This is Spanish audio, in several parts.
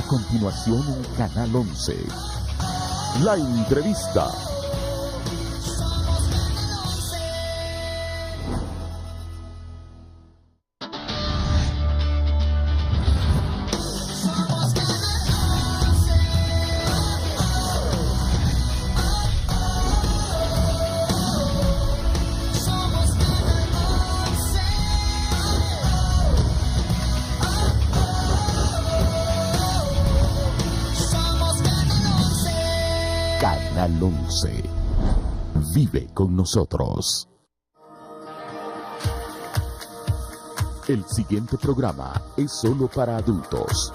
continuación en Canal 11. La entrevista. Canal 11. Vive con nosotros. El siguiente programa es solo para adultos.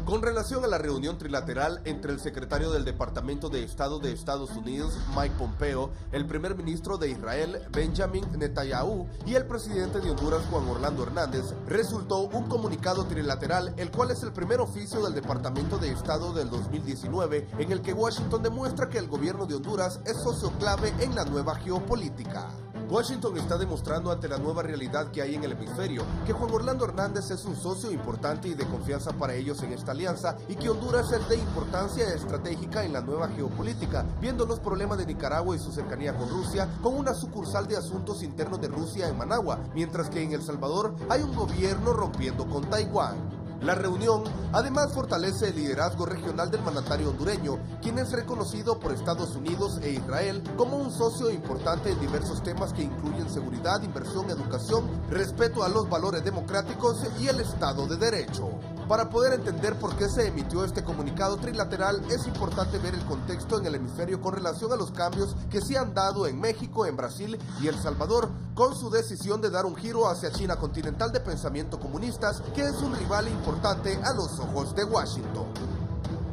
Con relación a la reunión trilateral entre el secretario del Departamento de Estado de Estados Unidos, Mike Pompeo, el primer ministro de Israel, Benjamin Netanyahu, y el presidente de Honduras, Juan Orlando Hernández, resultó un comunicado trilateral, el cual es el primer oficio del Departamento de Estado del 2019, en el que Washington demuestra que el gobierno de Honduras es socio clave en la nueva geopolítica. Washington está demostrando ante la nueva realidad que hay en el hemisferio que Juan Orlando Hernández es un socio importante y de confianza para ellos en esta alianza y que Honduras es de importancia estratégica en la nueva geopolítica, viendo los problemas de Nicaragua y su cercanía con Rusia con una sucursal de asuntos internos de Rusia en Managua, mientras que en El Salvador hay un gobierno rompiendo con Taiwán. La reunión además fortalece el liderazgo regional del mandatario hondureño, quien es reconocido por Estados Unidos e Israel como un socio importante en diversos temas que incluyen seguridad, inversión, educación, respeto a los valores democráticos y el Estado de Derecho. Para poder entender por qué se emitió este comunicado trilateral, es importante ver el contexto en el hemisferio con relación a los cambios que se han dado en México, en Brasil y El Salvador, con su decisión de dar un giro hacia China continental de pensamiento comunistas, que es un rival importante a los ojos de Washington.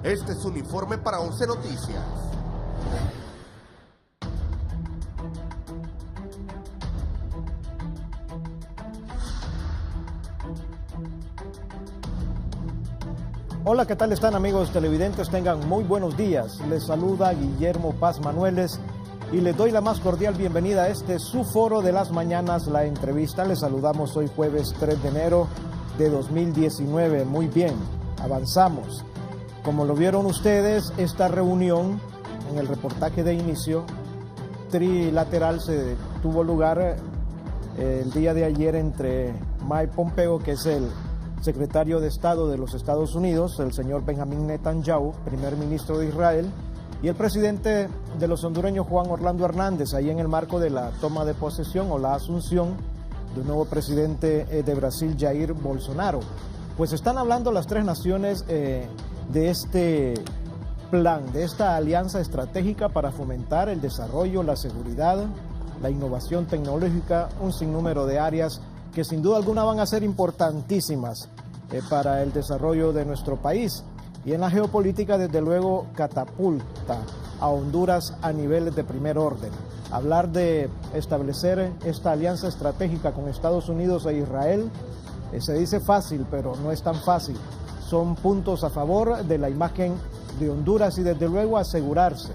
Este es un informe para 11 Noticias. Hola, ¿qué tal están, amigos televidentes? Tengan muy buenos días. Les saluda Guillermo Paz Manueles y les doy la más cordial bienvenida a este su foro de las mañanas, la entrevista. Les saludamos hoy jueves 3 de enero de 2019. Muy bien, avanzamos. Como lo vieron ustedes, esta reunión en el reportaje de inicio trilateral se tuvo lugar el día de ayer entre Mike Pompeo, que es el secretario de Estado de los Estados Unidos, el señor Benjamin Netanyahu, primer ministro de Israel, y el presidente de los hondureños, Juan Orlando Hernández, ahí en el marco de la toma de posesión o la asunción de un nuevo presidente de Brasil, Jair Bolsonaro. Pues están hablando las tres naciones de este plan, de esta alianza estratégica para fomentar el desarrollo, la seguridad, la innovación tecnológica, un sinnúmero de áreas que sin duda alguna van a ser importantísimas para el desarrollo de nuestro país. Y en la geopolítica, desde luego, catapulta a Honduras a niveles de primer orden. Hablar de establecer esta alianza estratégica con Estados Unidos e Israel se dice fácil, pero no es tan fácil. Son puntos a favor de la imagen de Honduras y desde luego asegurarse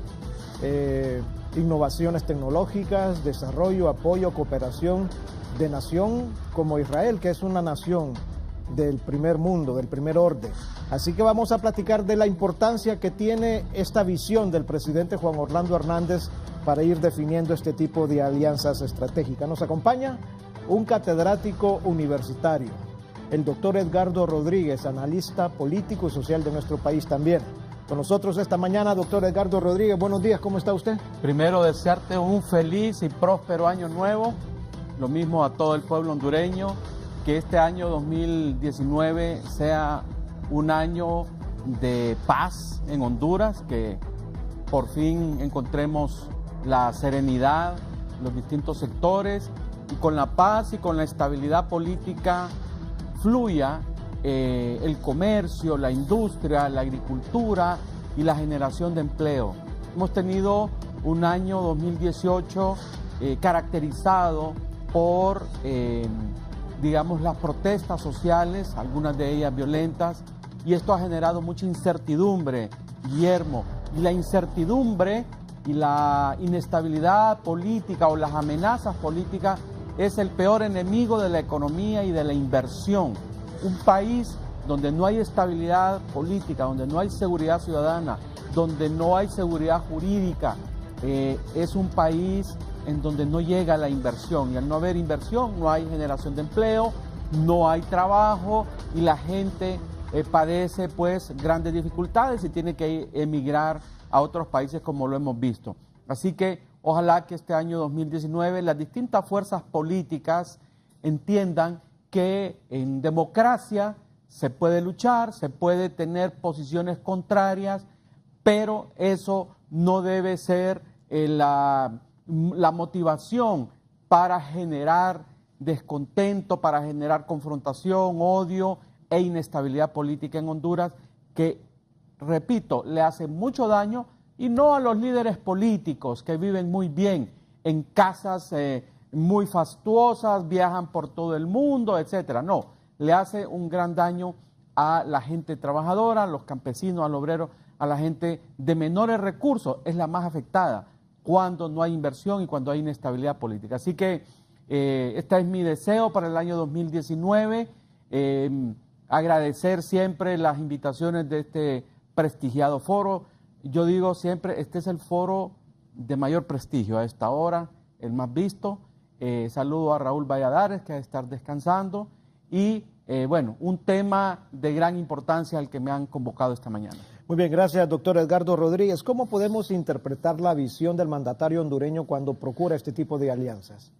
innovaciones tecnológicas, desarrollo, apoyo, cooperación de nación como Israel, que es una nación del primer mundo, del primer orden. Así que vamos a platicar de la importancia que tiene esta visión del presidente Juan Orlando Hernández para ir definiendo este tipo de alianzas estratégicas. Nos acompaña un catedrático universitario, el doctor Edgardo Rodríguez, analista político y social de nuestro país también. Con nosotros esta mañana, doctor Edgardo Rodríguez. Buenos días, ¿cómo está usted? Primero, desearte un feliz y próspero año nuevo. Lo mismo a todo el pueblo hondureño, que este año 2019 sea un año de paz en Honduras, que por fin encontremos la serenidad, los distintos sectores, y con la paz y con la estabilidad política fluya el comercio, la industria, la agricultura y la generación de empleo. Hemos tenido un año 2018 caracterizado por, digamos, las protestas sociales, algunas de ellas violentas, y esto ha generado mucha incertidumbre, Guillermo, y la incertidumbre y la inestabilidad política o las amenazas políticas es el peor enemigo de la economía y de la inversión. Un país donde no hay estabilidad política, donde no hay seguridad ciudadana, donde no hay seguridad jurídica, es un país en donde no llega la inversión, y al no haber inversión no hay generación de empleo, no hay trabajo y la gente padece pues grandes dificultades y tiene que emigrar a otros países como lo hemos visto. Así que ojalá que este año 2019 las distintas fuerzas políticas entiendan que en democracia se puede luchar, se puede tener posiciones contrarias, pero eso no debe ser la motivación para generar descontento, para generar confrontación, odio e inestabilidad política en Honduras, que, repito, le hace mucho daño, y no a los líderes políticos que viven muy bien en casas muy fastuosas, viajan por todo el mundo, etcétera. No, le hace un gran daño a la gente trabajadora, a los campesinos, al obrero, a la gente de menores recursos. Es la más afectada cuando no hay inversión y cuando hay inestabilidad política. Así que este es mi deseo para el año 2019. Agradecer siempre las invitaciones de este prestigiado foro. Yo digo siempre, este es el foro de mayor prestigio a esta hora, el más visto. Saludo a Raúl Valladares, que va a estar descansando, y bueno, un tema de gran importancia al que me han convocado esta mañana. Muy bien, gracias, doctor Edgardo Rodríguez. ¿Cómo podemos interpretar la visión del mandatario hondureño cuando procura este tipo de alianzas?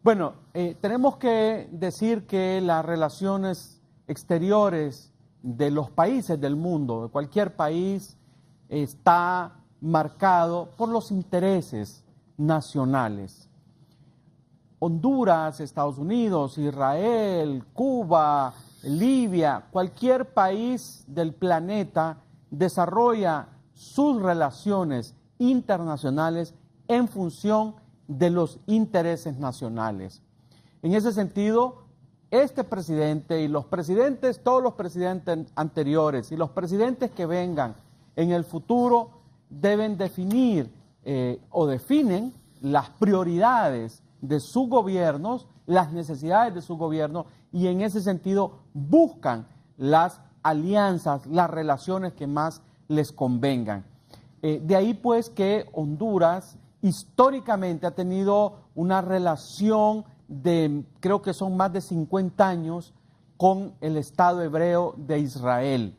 Bueno, tenemos que decir que las relaciones exteriores de los países del mundo, de cualquier país, está marcado por los intereses nacionales. Honduras, Estados Unidos, Israel, Cuba, Libia, cualquier país del planeta desarrolla sus relaciones internacionales en función de los intereses nacionales. En ese sentido, este presidente y los presidentes, todos los presidentes anteriores y los presidentes que vengan en el futuro deben definir o definen las prioridades de sus gobiernos, las necesidades de su gobierno, y en ese sentido buscan las alianzas, las relaciones que más les convengan. De ahí pues que Honduras históricamente ha tenido una relación de, creo que son más de 50 años, con el Estado hebreo de Israel.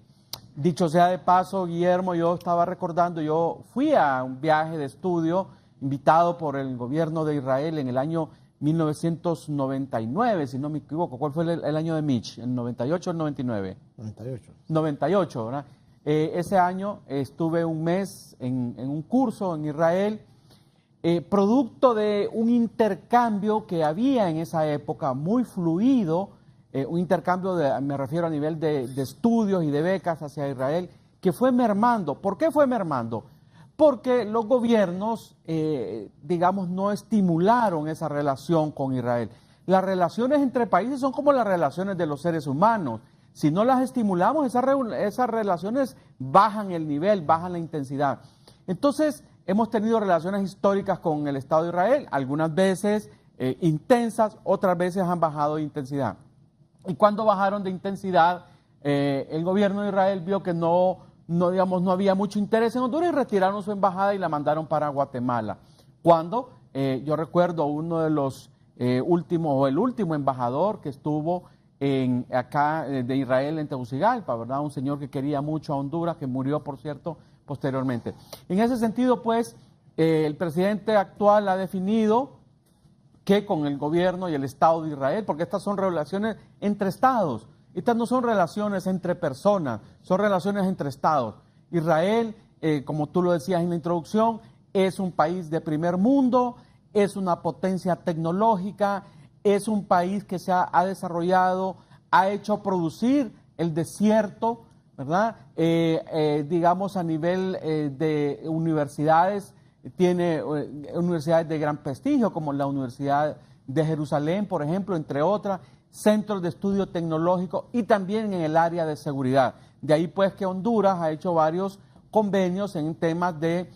Dicho sea de paso, Guillermo, yo estaba recordando, yo fui a un viaje de estudio invitado por el gobierno de Israel en el año 1999, si no me equivoco. ¿Cuál fue el año de Mitch? ¿El 98 o el 99? 98. 98, ¿verdad? Ese año estuve un mes en un curso en Israel, producto de un intercambio que había en esa época muy fluido, un intercambio, me refiero a nivel de estudios y de becas hacia Israel, que fue mermando. ¿Por qué fue mermando? Porque los gobiernos, digamos, no estimularon esa relación con Israel. Las relaciones entre países son como las relaciones de los seres humanos. Si no las estimulamos, esas relaciones bajan el nivel, bajan la intensidad. Entonces, hemos tenido relaciones históricas con el Estado de Israel, algunas veces intensas, otras veces han bajado de intensidad. Y cuando bajaron de intensidad, el gobierno de Israel vio que no había mucho interés en Honduras y retiraron su embajada y la mandaron para Guatemala. Cuando yo recuerdo uno de los últimos, o el último embajador que estuvo acá de Israel en Tegucigalpa, ¿verdad? Un señor que quería mucho a Honduras, que murió, por cierto, posteriormente. En ese sentido, pues, el presidente actual ha definido que con el gobierno y el Estado de Israel, porque estas son relaciones entre estados, estas no son relaciones entre personas, son relaciones entre estados. Israel, como tú lo decías en la introducción, es un país de primer mundo, es una potencia tecnológica, es un país que ha desarrollado, ha hecho producir el desierto, ¿verdad? Digamos a nivel de universidades, tiene universidades de gran prestigio, como la Universidad de Jerusalén, por ejemplo, entre otras, centros de estudio tecnológico y también en el área de seguridad. De ahí pues que Honduras ha hecho varios convenios en temas de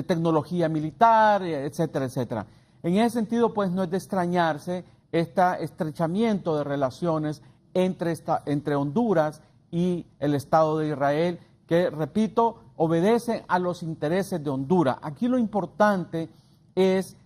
tecnología militar, etcétera, etcétera. En ese sentido, pues no es de extrañarse este estrechamiento de relaciones entre Honduras y el Estado de Israel, que, repito, obedece a los intereses de Honduras. Aquí lo importante es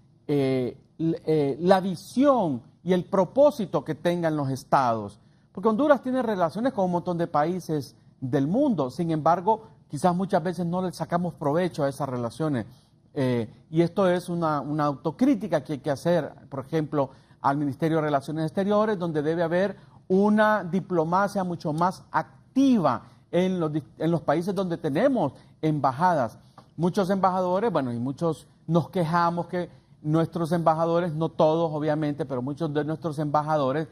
la visión y el propósito que tengan los estados, porque Honduras tiene relaciones con un montón de países del mundo. Sin embargo, quizás muchas veces no le sacamos provecho a esas relaciones, y esto es una autocrítica que hay que hacer, por ejemplo, al Ministerio de Relaciones Exteriores, donde debe haber una diplomacia mucho más activa en los países donde tenemos embajadas. Muchos embajadores, bueno, y muchos nos quejamos que nuestros embajadores, no todos obviamente, pero muchos de nuestros embajadores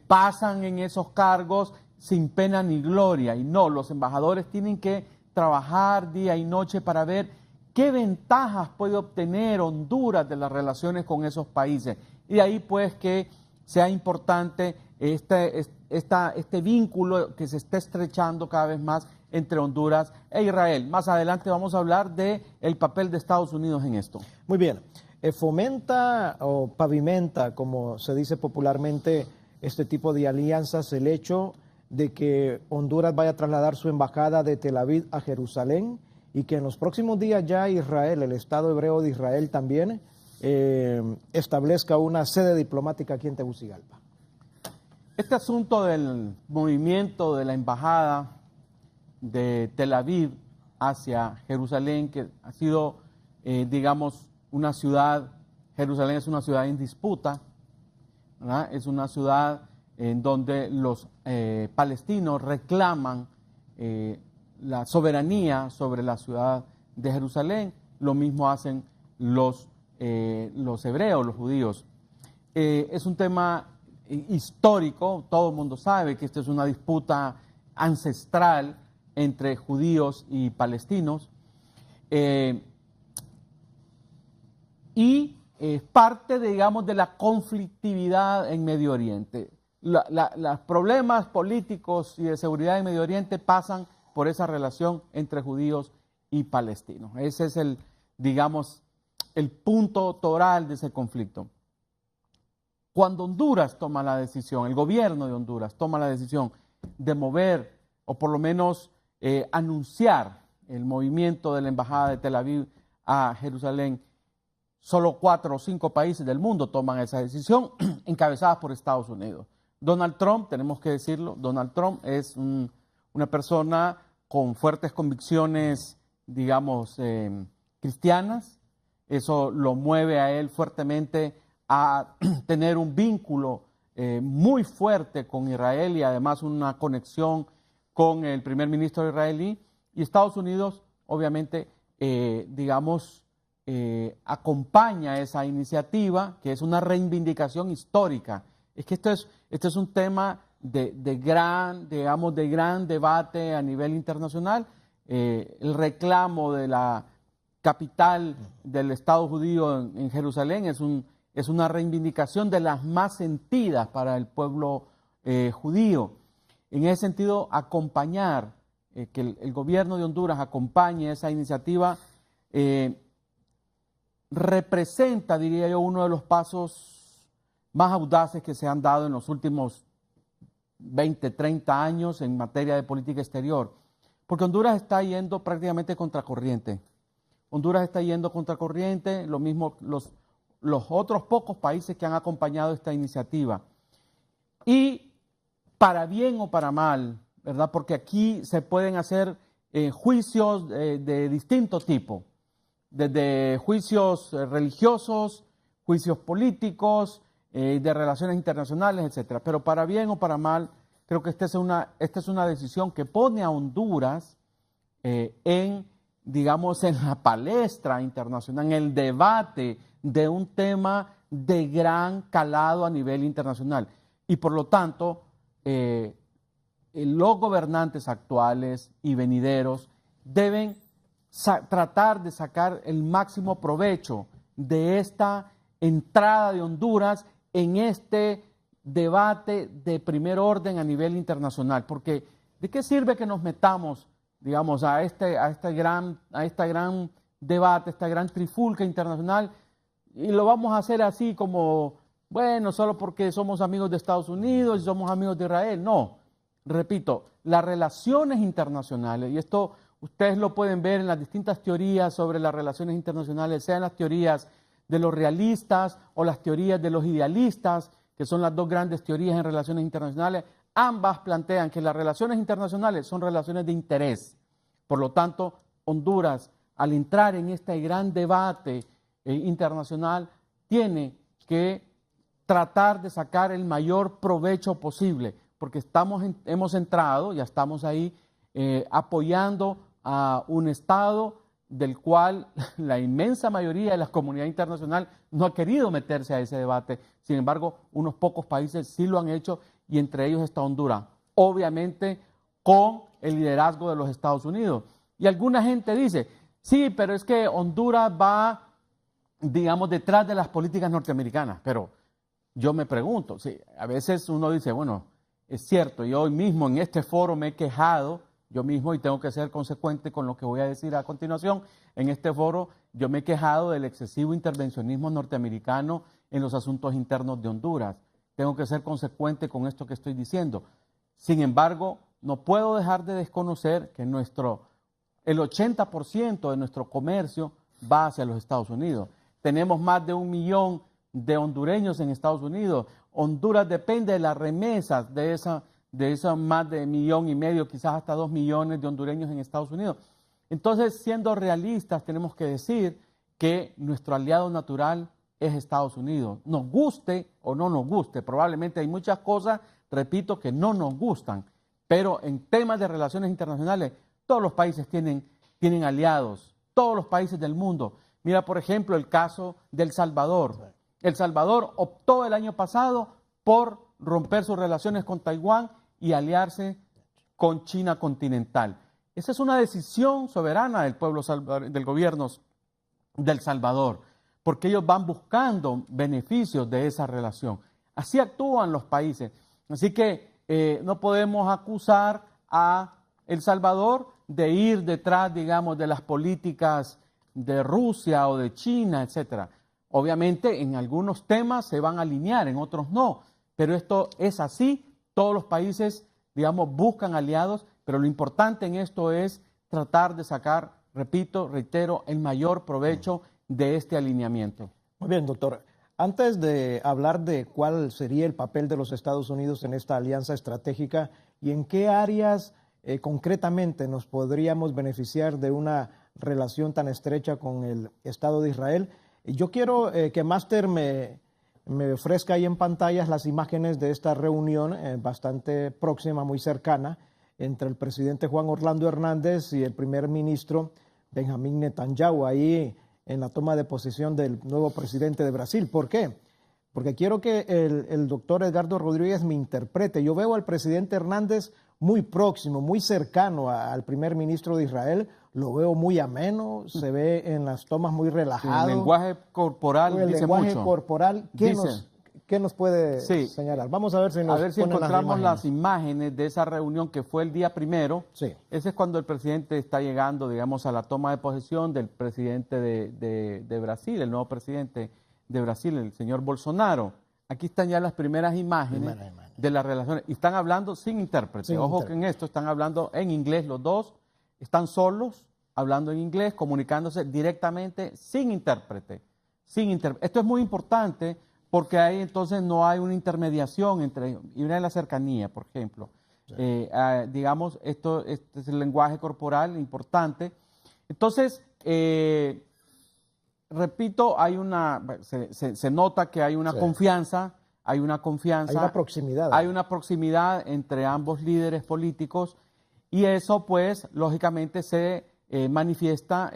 pasan en esos cargos sin pena ni gloria. Y no, los embajadores tienen que trabajar día y noche para ver qué ventajas puede obtener Honduras de las relaciones con esos países. Y de ahí pues que sea importante este vínculo que se está estrechando cada vez más entre Honduras e Israel. Más adelante vamos a hablar del papel de Estados Unidos en esto. Muy bien. ¿Fomenta o pavimenta, como se dice popularmente, este tipo de alianzas el hecho de que Honduras vaya a trasladar su embajada de Tel Aviv a Jerusalén y que en los próximos días ya Israel, el Estado hebreo de Israel también, establezca una sede diplomática aquí en Tegucigalpa? Este asunto del movimiento de la embajada de Tel Aviv hacia Jerusalén, que ha sido, digamos, una ciudad, Jerusalén es una ciudad en disputa, ¿verdad? Es una ciudad en donde los palestinos reclaman la soberanía sobre la ciudad de Jerusalén. Lo mismo hacen los hebreos, los judíos. Es un tema histórico, todo el mundo sabe que esta es una disputa ancestral entre judíos y palestinos, y es parte, digamos, de la conflictividad en Medio Oriente. Los problemas políticos y de seguridad en Medio Oriente pasan por esa relación entre judíos y palestinos. Ese es digamos, el punto toral de ese conflicto. Cuando Honduras toma la decisión, el gobierno de Honduras toma la decisión de mover, o por lo menos anunciar el movimiento de la embajada de Tel Aviv a Jerusalén, solo 4 o 5 países del mundo toman esa decisión, encabezadas por Estados Unidos. Donald Trump, tenemos que decirlo, Donald Trump es una persona con fuertes convicciones, digamos, cristianas. Eso lo mueve a él fuertemente a tener un vínculo muy fuerte con Israel y además una conexión con el primer ministro israelí. Y Estados Unidos, obviamente, digamos, acompaña esa iniciativa, que es una reivindicación histórica. Es que esto es un tema de gran debate a nivel internacional. El reclamo de la capital del Estado judío en Jerusalén es una reivindicación de las más sentidas para el pueblo judío. En ese sentido, acompañar, que el gobierno de Honduras acompañe esa iniciativa, representa, diría yo, uno de los pasos más audaces que se han dado en los últimos 20, 30 años en materia de política exterior, porque Honduras está yendo prácticamente contracorriente. Honduras está yendo contracorriente, lo mismo los otros pocos países que han acompañado esta iniciativa. Y para bien o para mal, ¿verdad? Porque aquí se pueden hacer juicios de distinto tipo, desde juicios religiosos, juicios políticos, de relaciones internacionales, etcétera. Pero para bien o para mal, creo que esta es una decisión que pone a Honduras digamos, en la palestra internacional, en el debate de un tema de gran calado a nivel internacional. Y por lo tanto, los gobernantes actuales y venideros deben tratar de sacar el máximo provecho de esta entrada de Honduras en este debate de primer orden a nivel internacional. Porque ¿de qué sirve que nos metamos, digamos, a este gran debate, esta gran trifulca internacional, y lo vamos a hacer así como, bueno, solo porque somos amigos de Estados Unidos y somos amigos de Israel? No, repito, las relaciones internacionales, y esto ustedes lo pueden ver en las distintas teorías sobre las relaciones internacionales, sean las teorías de los realistas o las teorías de los idealistas, que son las dos grandes teorías en relaciones internacionales. Ambas plantean que las relaciones internacionales son relaciones de interés. Por lo tanto, Honduras, al entrar en este gran debate internacional, tiene que tratar de sacar el mayor provecho posible, porque hemos entrado, ya estamos ahí apoyando a un Estado del cual la inmensa mayoría de la comunidad internacional no ha querido meterse a ese debate. Sin embargo, unos pocos países sí lo han hecho, y entre ellos está Honduras, obviamente con el liderazgo de los Estados Unidos. Y alguna gente dice, sí, pero es que Honduras va, digamos, detrás de las políticas norteamericanas. Pero yo me pregunto, sí, a veces uno dice, bueno, es cierto, yo hoy mismo en este foro me he quejado, yo mismo, y tengo que ser consecuente con lo que voy a decir a continuación, en este foro yo me he quejado del excesivo intervencionismo norteamericano en los asuntos internos de Honduras. Tengo que ser consecuente con esto que estoy diciendo. Sin embargo, no puedo dejar de desconocer que el 80% de nuestro comercio va hacia los Estados Unidos. Tenemos más de 1 millón de hondureños en Estados Unidos. Honduras depende de las remesas de esos más de 1,5 millones, quizás hasta 2 millones de hondureños en Estados Unidos. Entonces, siendo realistas, tenemos que decir que nuestro aliado natural es Estados Unidos. Nos guste o no nos guste, probablemente hay muchas cosas, repito, que no nos gustan, pero en temas de relaciones internacionales, todos los países tienen aliados, todos los países del mundo. Mira, por ejemplo, el caso de El Salvador. El Salvador optó el año pasado por romper sus relaciones con Taiwán y aliarse con China continental. Esa es una decisión soberana del pueblo del gobierno del Salvador, porque ellos van buscando beneficios de esa relación. Así actúan los países. Así que no podemos acusar a El Salvador de ir detrás, digamos, de las políticas de Rusia o de China, etcétera. Obviamente, en algunos temas se van a alinear, en otros no, pero esto es así. Todos los países, digamos, buscan aliados, pero lo importante en esto es tratar de sacar, repito, reitero, el mayor provecho de este alineamiento. Muy bien, doctor. Antes de hablar de cuál sería el papel de los Estados Unidos en esta alianza estratégica y en qué áreas concretamente nos podríamos beneficiar de una relación tan estrecha con el Estado de Israel, yo quiero que Máster me ofrezca ahí en pantallas las imágenes de esta reunión bastante próxima, muy cercana, entre el presidente Juan Orlando Hernández y el primer ministro Benjamín Netanyahu, ahí en la toma de posesión del nuevo presidente de Brasil. ¿Por qué? Porque quiero que el doctor Edgardo Rodríguez me interprete. Yo veo al presidente Hernández muy próximo, muy cercano al primer ministro de Israel. Lo veo muy ameno, se ve en las tomas muy relajado. El lenguaje corporal dice mucho. El lenguaje corporal, ¿qué nos puede señalar? Vamos a ver si encontramos las imágenes de esa reunión que fue el día primero. Sí. Ese es cuando el presidente está llegando, digamos, a la toma de posesión del presidente de Brasil, el nuevo presidente de Brasil, el señor Bolsonaro. Aquí están ya las primeras imágenes de las relaciones. Y están hablando sin intérprete. Ojo que en esto están hablando en inglés los dos. Están solos, hablando en inglés, comunicándose directamente sin intérprete. Esto es muy importante porque ahí entonces no hay una intermediación entre y una de la cercanía, por ejemplo. Sí. Digamos, este es el lenguaje corporal importante. Entonces, repito, se nota que hay una confianza, hay una proximidad. Hay una proximidad entre ambos líderes políticos y eso, pues, lógicamente se manifiesta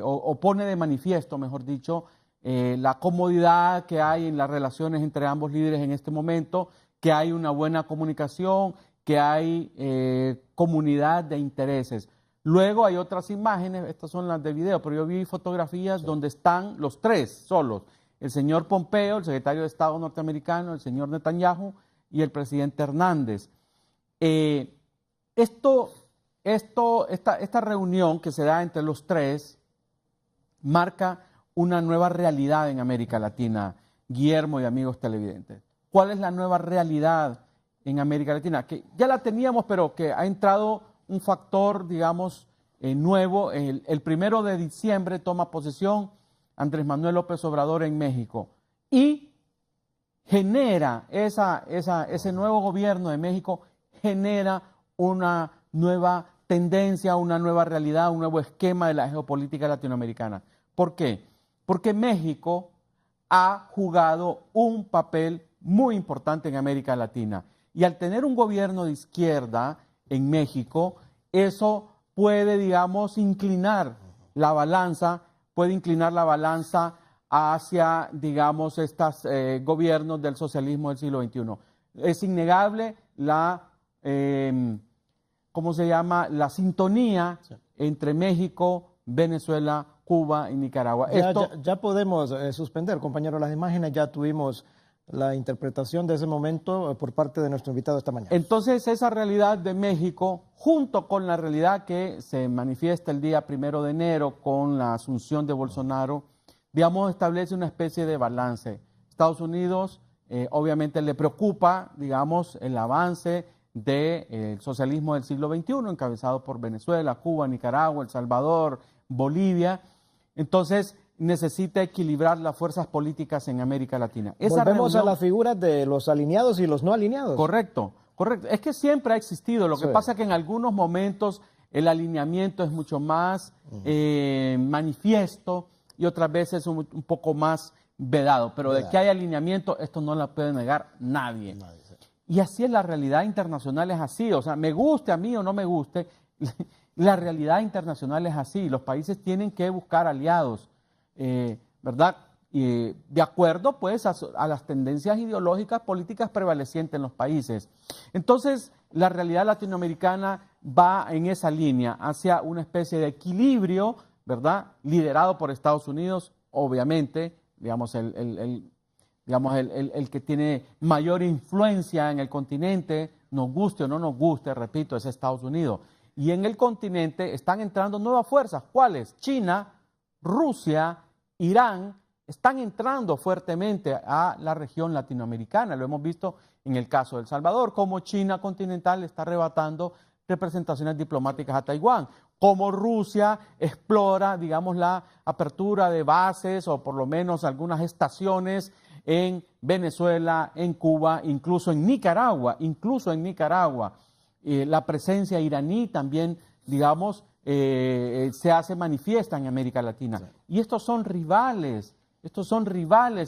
o pone de manifiesto, mejor dicho, la comodidad que hay en las relaciones entre ambos líderes en este momento, que hay una buena comunicación, que hay comunidad de intereses. Luego hay otras imágenes, estas son las de video, pero yo vi fotografías donde están los tres solos. El señor Pompeo, el secretario de Estado norteamericano, el señor Netanyahu y el presidente Hernández. Esta reunión que se da entre los tres marca una nueva realidad en América Latina, Guillermo y amigos televidentes. ¿Cuál es la nueva realidad en América Latina? Que ya la teníamos, pero que ha entrado un factor, digamos, nuevo. El 1 de diciembre toma posesión Andrés Manuel López Obrador en México y genera ese nuevo gobierno de México, genera una nueva tendencia, una nueva realidad, un nuevo esquema de la geopolítica latinoamericana. ¿Por qué? Porque México ha jugado un papel muy importante en América Latina. Y al tener un gobierno de izquierda en México, eso puede, digamos, inclinar la balanza hacia, digamos, estos gobiernos del socialismo del siglo XXI. Es innegable la sintonía entre México, Venezuela, Cuba y Nicaragua. Ya podemos suspender, compañero, las imágenes. Ya tuvimos la interpretación de ese momento por parte de nuestro invitado esta mañana. Entonces, esa realidad de México, junto con la realidad que se manifiesta el día 1 de enero con la asunción de Bolsonaro, digamos, establece una especie de balance. Estados Unidos, obviamente, le preocupa, digamos, el avance del socialismo del siglo XXI, encabezado por Venezuela, Cuba, Nicaragua, El Salvador, Bolivia. Entonces, necesita equilibrar las fuerzas políticas en América Latina. Volvemos a las figuras de los alineados y los no alineados. Correcto, correcto. Es que siempre ha existido. Lo que pasa es que en algunos momentos el alineamiento es mucho más manifiesto y otras veces un poco más vedado. Pero de que hay alineamiento, esto no lo puede negar nadie. Y así es la realidad internacional, es así. O sea, me guste a mí o no me guste, la realidad internacional es así. Los países tienen que buscar aliados. ¿Verdad? De acuerdo, pues, a las tendencias ideológicas, políticas prevalecientes en los países. Entonces, la realidad latinoamericana va en esa línea, hacia una especie de equilibrio, ¿verdad? Liderado por Estados Unidos, obviamente, digamos, el que tiene mayor influencia en el continente, nos guste o no nos guste, repito, es Estados Unidos. Y en el continente están entrando nuevas fuerzas. ¿Cuáles? China, Rusia, Irán, están entrando fuertemente a la región latinoamericana. Lo hemos visto en el caso de El Salvador, como China continental está arrebatando representaciones diplomáticas a Taiwán, como Rusia explora, digamos, la apertura de bases o por lo menos algunas estaciones en Venezuela, en Cuba, incluso en Nicaragua. La presencia iraní también, digamos, se hace manifiesta en América Latina. Sí. Y estos son rivales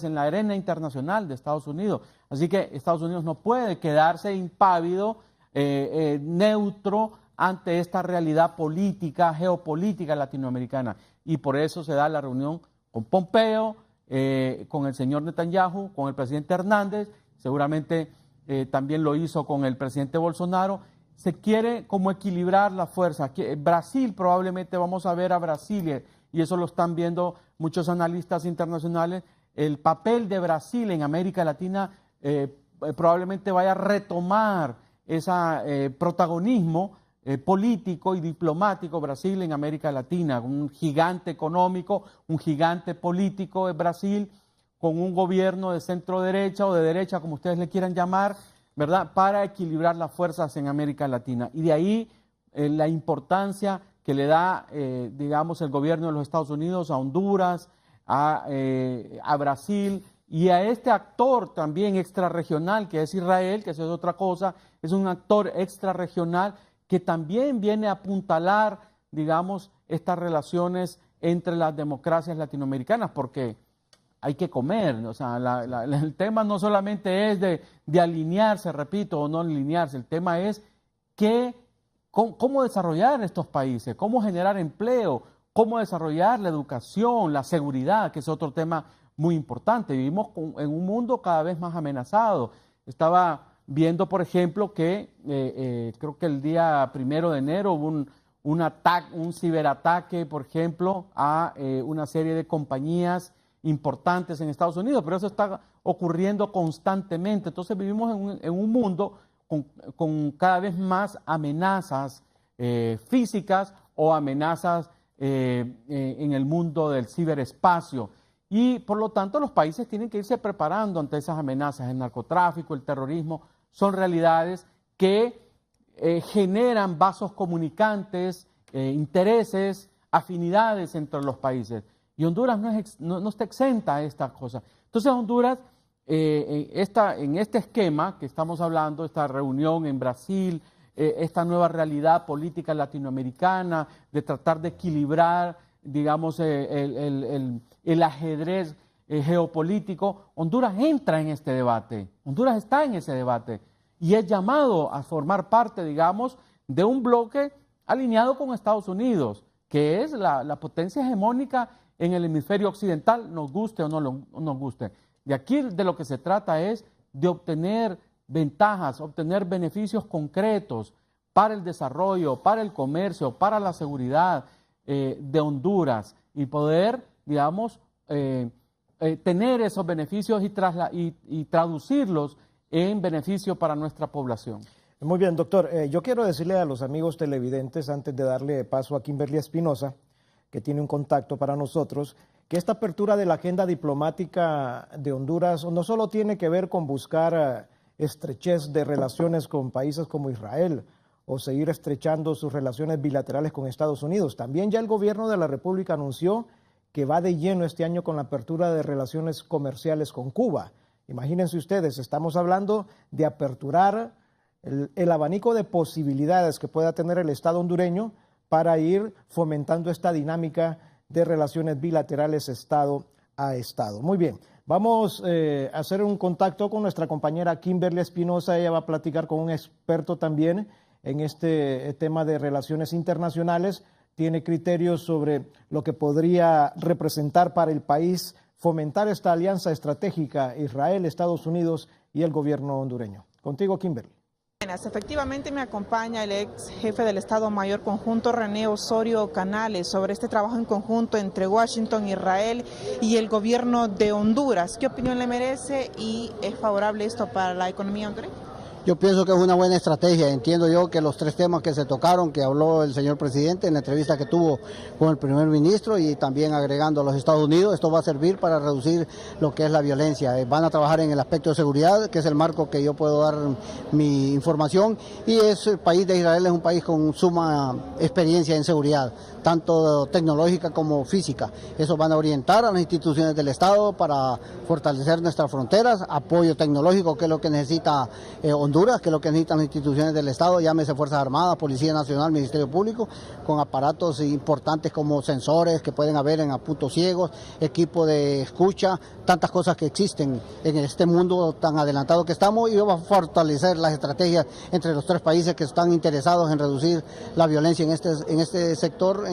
en la arena internacional de Estados Unidos. Así que Estados Unidos no puede quedarse impávido, neutro ante esta realidad política, geopolítica latinoamericana. Y por eso se da la reunión con Pompeo, con el señor Netanyahu, con el presidente Hernández, seguramente también lo hizo con el presidente Bolsonaro. Se quiere como equilibrar la fuerza. Brasil, probablemente vamos a ver a Brasil, y eso lo están viendo muchos analistas internacionales, el papel de Brasil en América Latina probablemente vaya a retomar ese protagonismo político y diplomático. Brasil en América Latina, un gigante económico, un gigante político de Brasil, con un gobierno de centro derecha o de derecha, como ustedes le quieran llamar, ¿verdad?, para equilibrar las fuerzas en América Latina. Y de ahí la importancia que le da, digamos, el gobierno de los Estados Unidos a Honduras, a Brasil y a este actor también extrarregional que es Israel, que eso es otra cosa, es un actor extrarregional que también viene a apuntalar, digamos, estas relaciones entre las democracias latinoamericanas, porque hay que comer. O sea, el tema no solamente es de alinearse, repito, o no alinearse, el tema es cómo desarrollar estos países, cómo generar empleo, cómo desarrollar la educación, la seguridad, que es otro tema muy importante. Vivimos en un mundo cada vez más amenazado. Estaba viendo, por ejemplo, que creo que el día 1 de enero hubo un ciberataque, por ejemplo, a una serie de compañías importantes en Estados Unidos, pero eso está ocurriendo constantemente. Entonces vivimos en un mundo con cada vez más amenazas físicas o amenazas en el mundo del ciberespacio. Y por lo tanto los países tienen que irse preparando ante esas amenazas. El narcotráfico, el terrorismo, son realidades que generan vasos comunicantes, intereses, afinidades entre los países. Y Honduras no está exenta a estas cosas. Entonces Honduras, en este esquema que estamos hablando, esta reunión en Brasil, esta nueva realidad política latinoamericana, de tratar de equilibrar, digamos, el ajedrez geopolítico, Honduras entra en este debate, Honduras está en ese debate y es llamado a formar parte, digamos, de un bloque alineado con Estados Unidos, que es la potencia hegemónica en el hemisferio occidental, nos guste o no nos guste. De aquí de lo que se trata es de obtener ventajas, obtener beneficios concretos para el desarrollo, para el comercio, para la seguridad de Honduras y poder, digamos, tener esos beneficios y traducirlos en beneficio para nuestra población. Muy bien, doctor. Yo quiero decirle a los amigos televidentes, antes de darle paso a Kimberly Espinosa, que tiene un contacto para nosotros, que esta apertura de la agenda diplomática de Honduras no solo tiene que ver con buscar estrechez de relaciones con países como Israel o seguir estrechando sus relaciones bilaterales con Estados Unidos. También ya el gobierno de la República anunció que va de lleno este año con la apertura de relaciones comerciales con Cuba. Imagínense ustedes, estamos hablando de aperturar el abanico de posibilidades que pueda tener el Estado hondureño para ir fomentando esta dinámica de relaciones bilaterales Estado a Estado. Muy bien, vamos a hacer un contacto con nuestra compañera Kimberly Espinosa. Ella va a platicar con un experto también en este tema de relaciones internacionales. Tiene criterios sobre lo que podría representar para el país fomentar esta alianza estratégica Israel, Estados Unidos y el gobierno hondureño. Contigo, Kimberly. Efectivamente me acompaña el ex jefe del Estado Mayor Conjunto, René Osorio Canales, sobre este trabajo en conjunto entre Washington, Israel y el gobierno de Honduras. ¿Qué opinión le merece y es favorable esto para la economía hondureña? Yo pienso que es una buena estrategia. Entiendo yo que los tres temas que se tocaron, que habló el señor presidente en la entrevista que tuvo con el primer ministro y también agregando a los Estados Unidos, esto va a servir para reducir lo que es la violencia. Van a trabajar en el aspecto de seguridad, que es el marco que yo puedo dar mi información, y el país de Israel es un país con suma experiencia en seguridad, tanto tecnológica como física. Eso van a orientar a las instituciones del Estado para fortalecer nuestras fronteras, apoyo tecnológico, que es lo que necesita Honduras, que es lo que necesitan las instituciones del Estado, llámese Fuerzas Armadas, Policía Nacional, Ministerio Público, con aparatos importantes como sensores que pueden haber en puntos ciegos, equipo de escucha, tantas cosas que existen en este mundo tan adelantado que estamos, y vamos a fortalecer las estrategias entre los tres países que están interesados en reducir la violencia en este sector,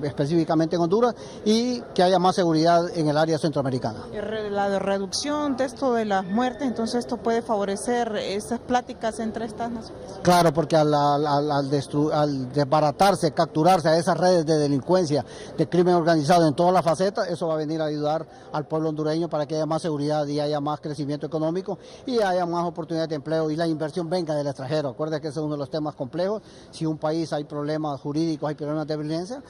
específicamente en Honduras, y que haya más seguridad en el área centroamericana. La reducción de esto de las muertes, entonces esto puede favorecer esas pláticas entre estas naciones. Claro, porque al desbaratarse, capturarse a esas redes de delincuencia, de crimen organizado en todas las facetas, eso va a venir a ayudar al pueblo hondureño para que haya más seguridad y haya más crecimiento económico y haya más oportunidades de empleo y la inversión venga del extranjero. Acuérdense que ese es uno de los temas complejos. Si un país hay problemas jurídicos, hay problemas de violencia,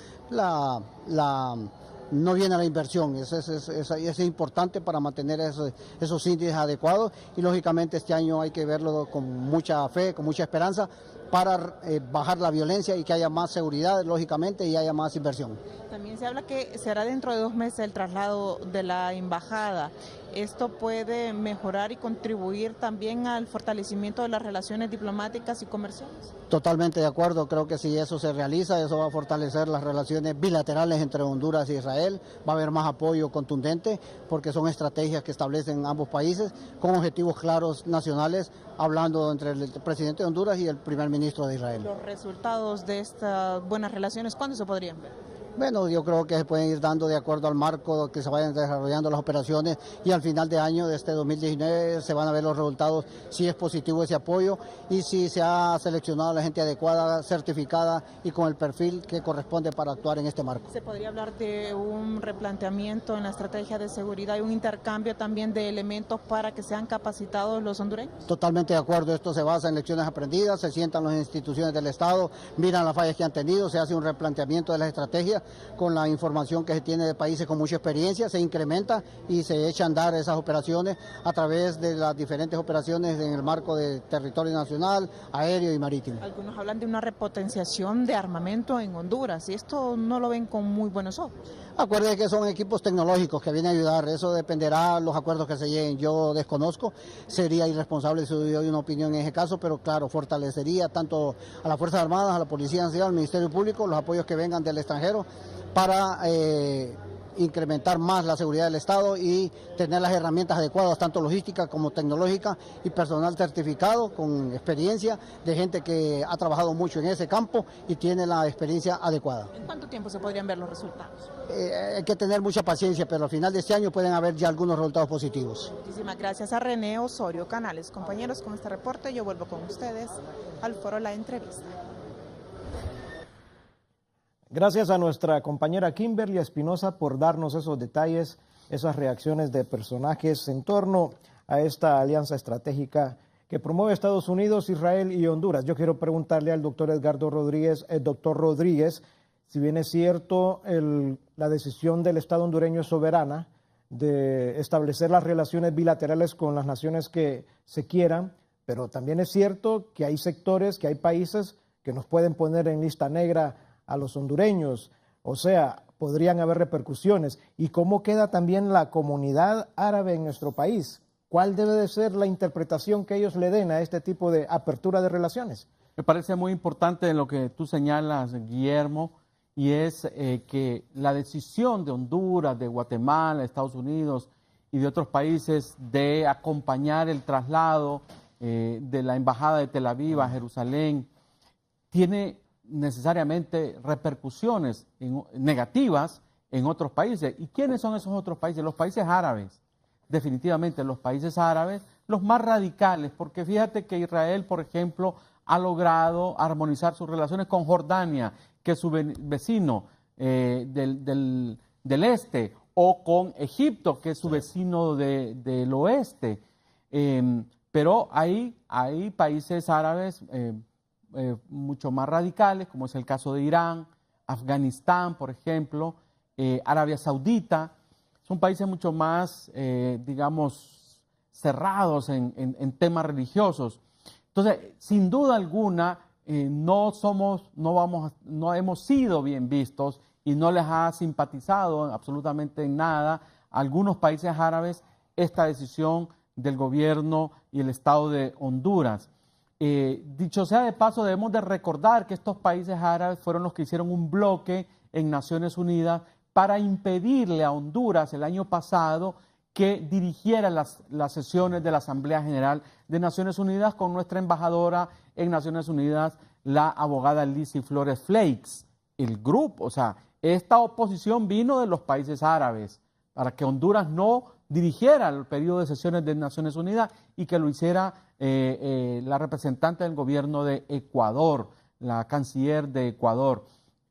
no viene la inversión. Eso es importante para mantener esos índices adecuados, y lógicamente este año hay que verlo con mucha fe, con mucha esperanza, para bajar la violencia y que haya más seguridad, lógicamente, y haya más inversión. También se habla que será dentro de 2 meses el traslado de la embajada. ¿Esto puede mejorar y contribuir también al fortalecimiento de las relaciones diplomáticas y comerciales? Totalmente de acuerdo. Creo que si eso se realiza, eso va a fortalecer las relaciones bilaterales entre Honduras y Israel. Va a haber más apoyo contundente porque son estrategias que establecen ambos países con objetivos claros nacionales, hablando entre el presidente de Honduras y el primer ministro de Israel. ¿Los resultados de estas buenas relaciones cuándo se podrían ver? Bueno, yo creo que se pueden ir dando de acuerdo al marco que se vayan desarrollando las operaciones y al final de año de este 2019 se van a ver los resultados, si es positivo ese apoyo y si se ha seleccionado a la gente adecuada, certificada y con el perfil que corresponde para actuar en este marco. ¿Se podría hablar de un replanteamiento en la estrategia de seguridad y un intercambio también de elementos para que sean capacitados los hondureños? Totalmente de acuerdo, esto se basa en lecciones aprendidas, se sientan las instituciones del Estado, miran las fallas que han tenido, se hace un replanteamiento de las estrategias con la información que se tiene de países con mucha experiencia, se incrementa y se echan a andar esas operaciones a través de las diferentes operaciones en el marco de territorio nacional, aéreo y marítimo. Algunos hablan de una repotenciación de armamento en Honduras y esto no lo ven con muy buenos ojos. Acuérdense que son equipos tecnológicos que vienen a ayudar, eso dependerá de los acuerdos que se lleguen. Yo desconozco, sería irresponsable si doy una opinión en ese caso, pero claro, fortalecería tanto a las Fuerzas Armadas, a la Policía Nacional, al Ministerio Público, los apoyos que vengan del extranjero para incrementar más la seguridad del Estado y tener las herramientas adecuadas, tanto logísticas como tecnológicas, y personal certificado con experiencia de gente que ha trabajado mucho en ese campo y tiene la experiencia adecuada. ¿En cuánto tiempo se podrían ver los resultados? Hay que tener mucha paciencia, pero al final de este año pueden haber ya algunos resultados positivos. Muchísimas gracias a René Osorio Canales. Compañeros, con este reporte yo vuelvo con ustedes al foro La Entrevista. Gracias a nuestra compañera Kimberly Espinosa por darnos esos detalles, esas reacciones de personajes en torno a esta alianza estratégica que promueve Estados Unidos, Israel y Honduras. Yo quiero preguntarle al doctor Edgardo Rodríguez, doctor Rodríguez, si bien es cierto la decisión del Estado hondureño es soberana de establecer las relaciones bilaterales con las naciones que se quieran, pero también es cierto que hay sectores, que hay países que nos pueden poner en lista negra a los hondureños, o sea, podrían haber repercusiones. ¿Y cómo queda también la comunidad árabe en nuestro país? ¿Cuál debe de ser la interpretación que ellos le den a este tipo de apertura de relaciones? Me parece muy importante lo que tú señalas, Guillermo, y es que la decisión de Honduras, de Guatemala, de Estados Unidos y de otros países de acompañar el traslado de la Embajada de Tel Aviv a Jerusalén tiene necesariamente repercusiones negativas en otros países. ¿Y quiénes son esos otros países? Los países árabes. Definitivamente los países árabes, los más radicales, porque fíjate que Israel, por ejemplo, ha logrado armonizar sus relaciones con Jordania, que es su vecino del este, o con Egipto, que es su vecino del oeste. Pero hay países árabes mucho más radicales, como es el caso de Irán, Afganistán, por ejemplo, Arabia Saudita. Son países mucho más, digamos, cerrados en temas religiosos. Entonces, sin duda alguna, no hemos sido bien vistos y no les ha simpatizado absolutamente en nada a algunos países árabes esta decisión del gobierno y el Estado de Honduras. Dicho sea de paso, debemos de recordar que estos países árabes fueron los que hicieron un bloque en Naciones Unidas para impedirle a Honduras el año pasado que dirigiera las sesiones de la Asamblea General de Naciones Unidas con nuestra embajadora en Naciones Unidas, la abogada Lizzie Flores Flakes. El grupo, o sea, esta oposición vino de los países árabes para que Honduras no dirigiera el periodo de sesiones de Naciones Unidas y que lo hiciera la representante del gobierno de Ecuador, la canciller de Ecuador.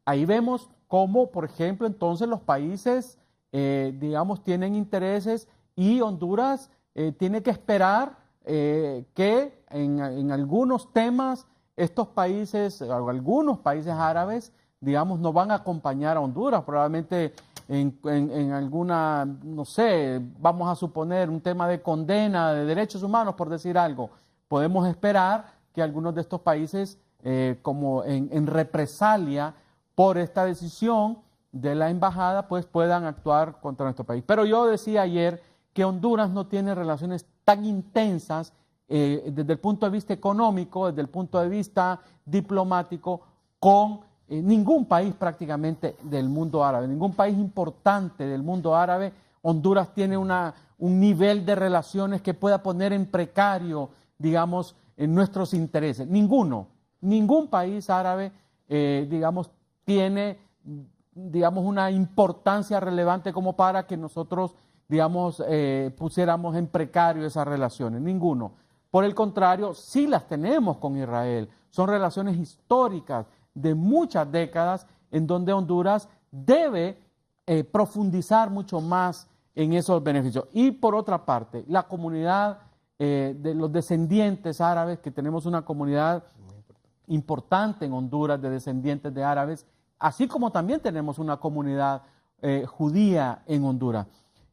Ahí vemos cómo, por ejemplo, entonces los países, digamos, tienen intereses y Honduras tiene que esperar que en algunos temas estos países, algunos países árabes, digamos, no van a acompañar a Honduras, probablemente en alguna, no sé, vamos a suponer un tema de condena de derechos humanos, por decir algo. Podemos esperar que algunos de estos países, como en represalia por esta decisión de la embajada, pues puedan actuar contra nuestro país. Pero yo decía ayer que Honduras no tiene relaciones tan intensas desde el punto de vista económico, desde el punto de vista diplomático, con ningún país prácticamente del mundo árabe, ningún país importante del mundo árabe. Honduras tiene un nivel de relaciones que pueda poner en precario, digamos, en nuestros intereses. Ningún país árabe, digamos, tiene digamos, una importancia relevante como para que nosotros, digamos, pusiéramos en precario esas relaciones. Ninguno. Por el contrario, sí las tenemos con Israel. Son relaciones históricas de muchas décadas en donde Honduras debe profundizar mucho más en esos beneficios. Y por otra parte, la comunidad de los descendientes árabes, que tenemos una comunidad importante en Honduras de descendientes de árabes, así como también tenemos una comunidad judía en Honduras.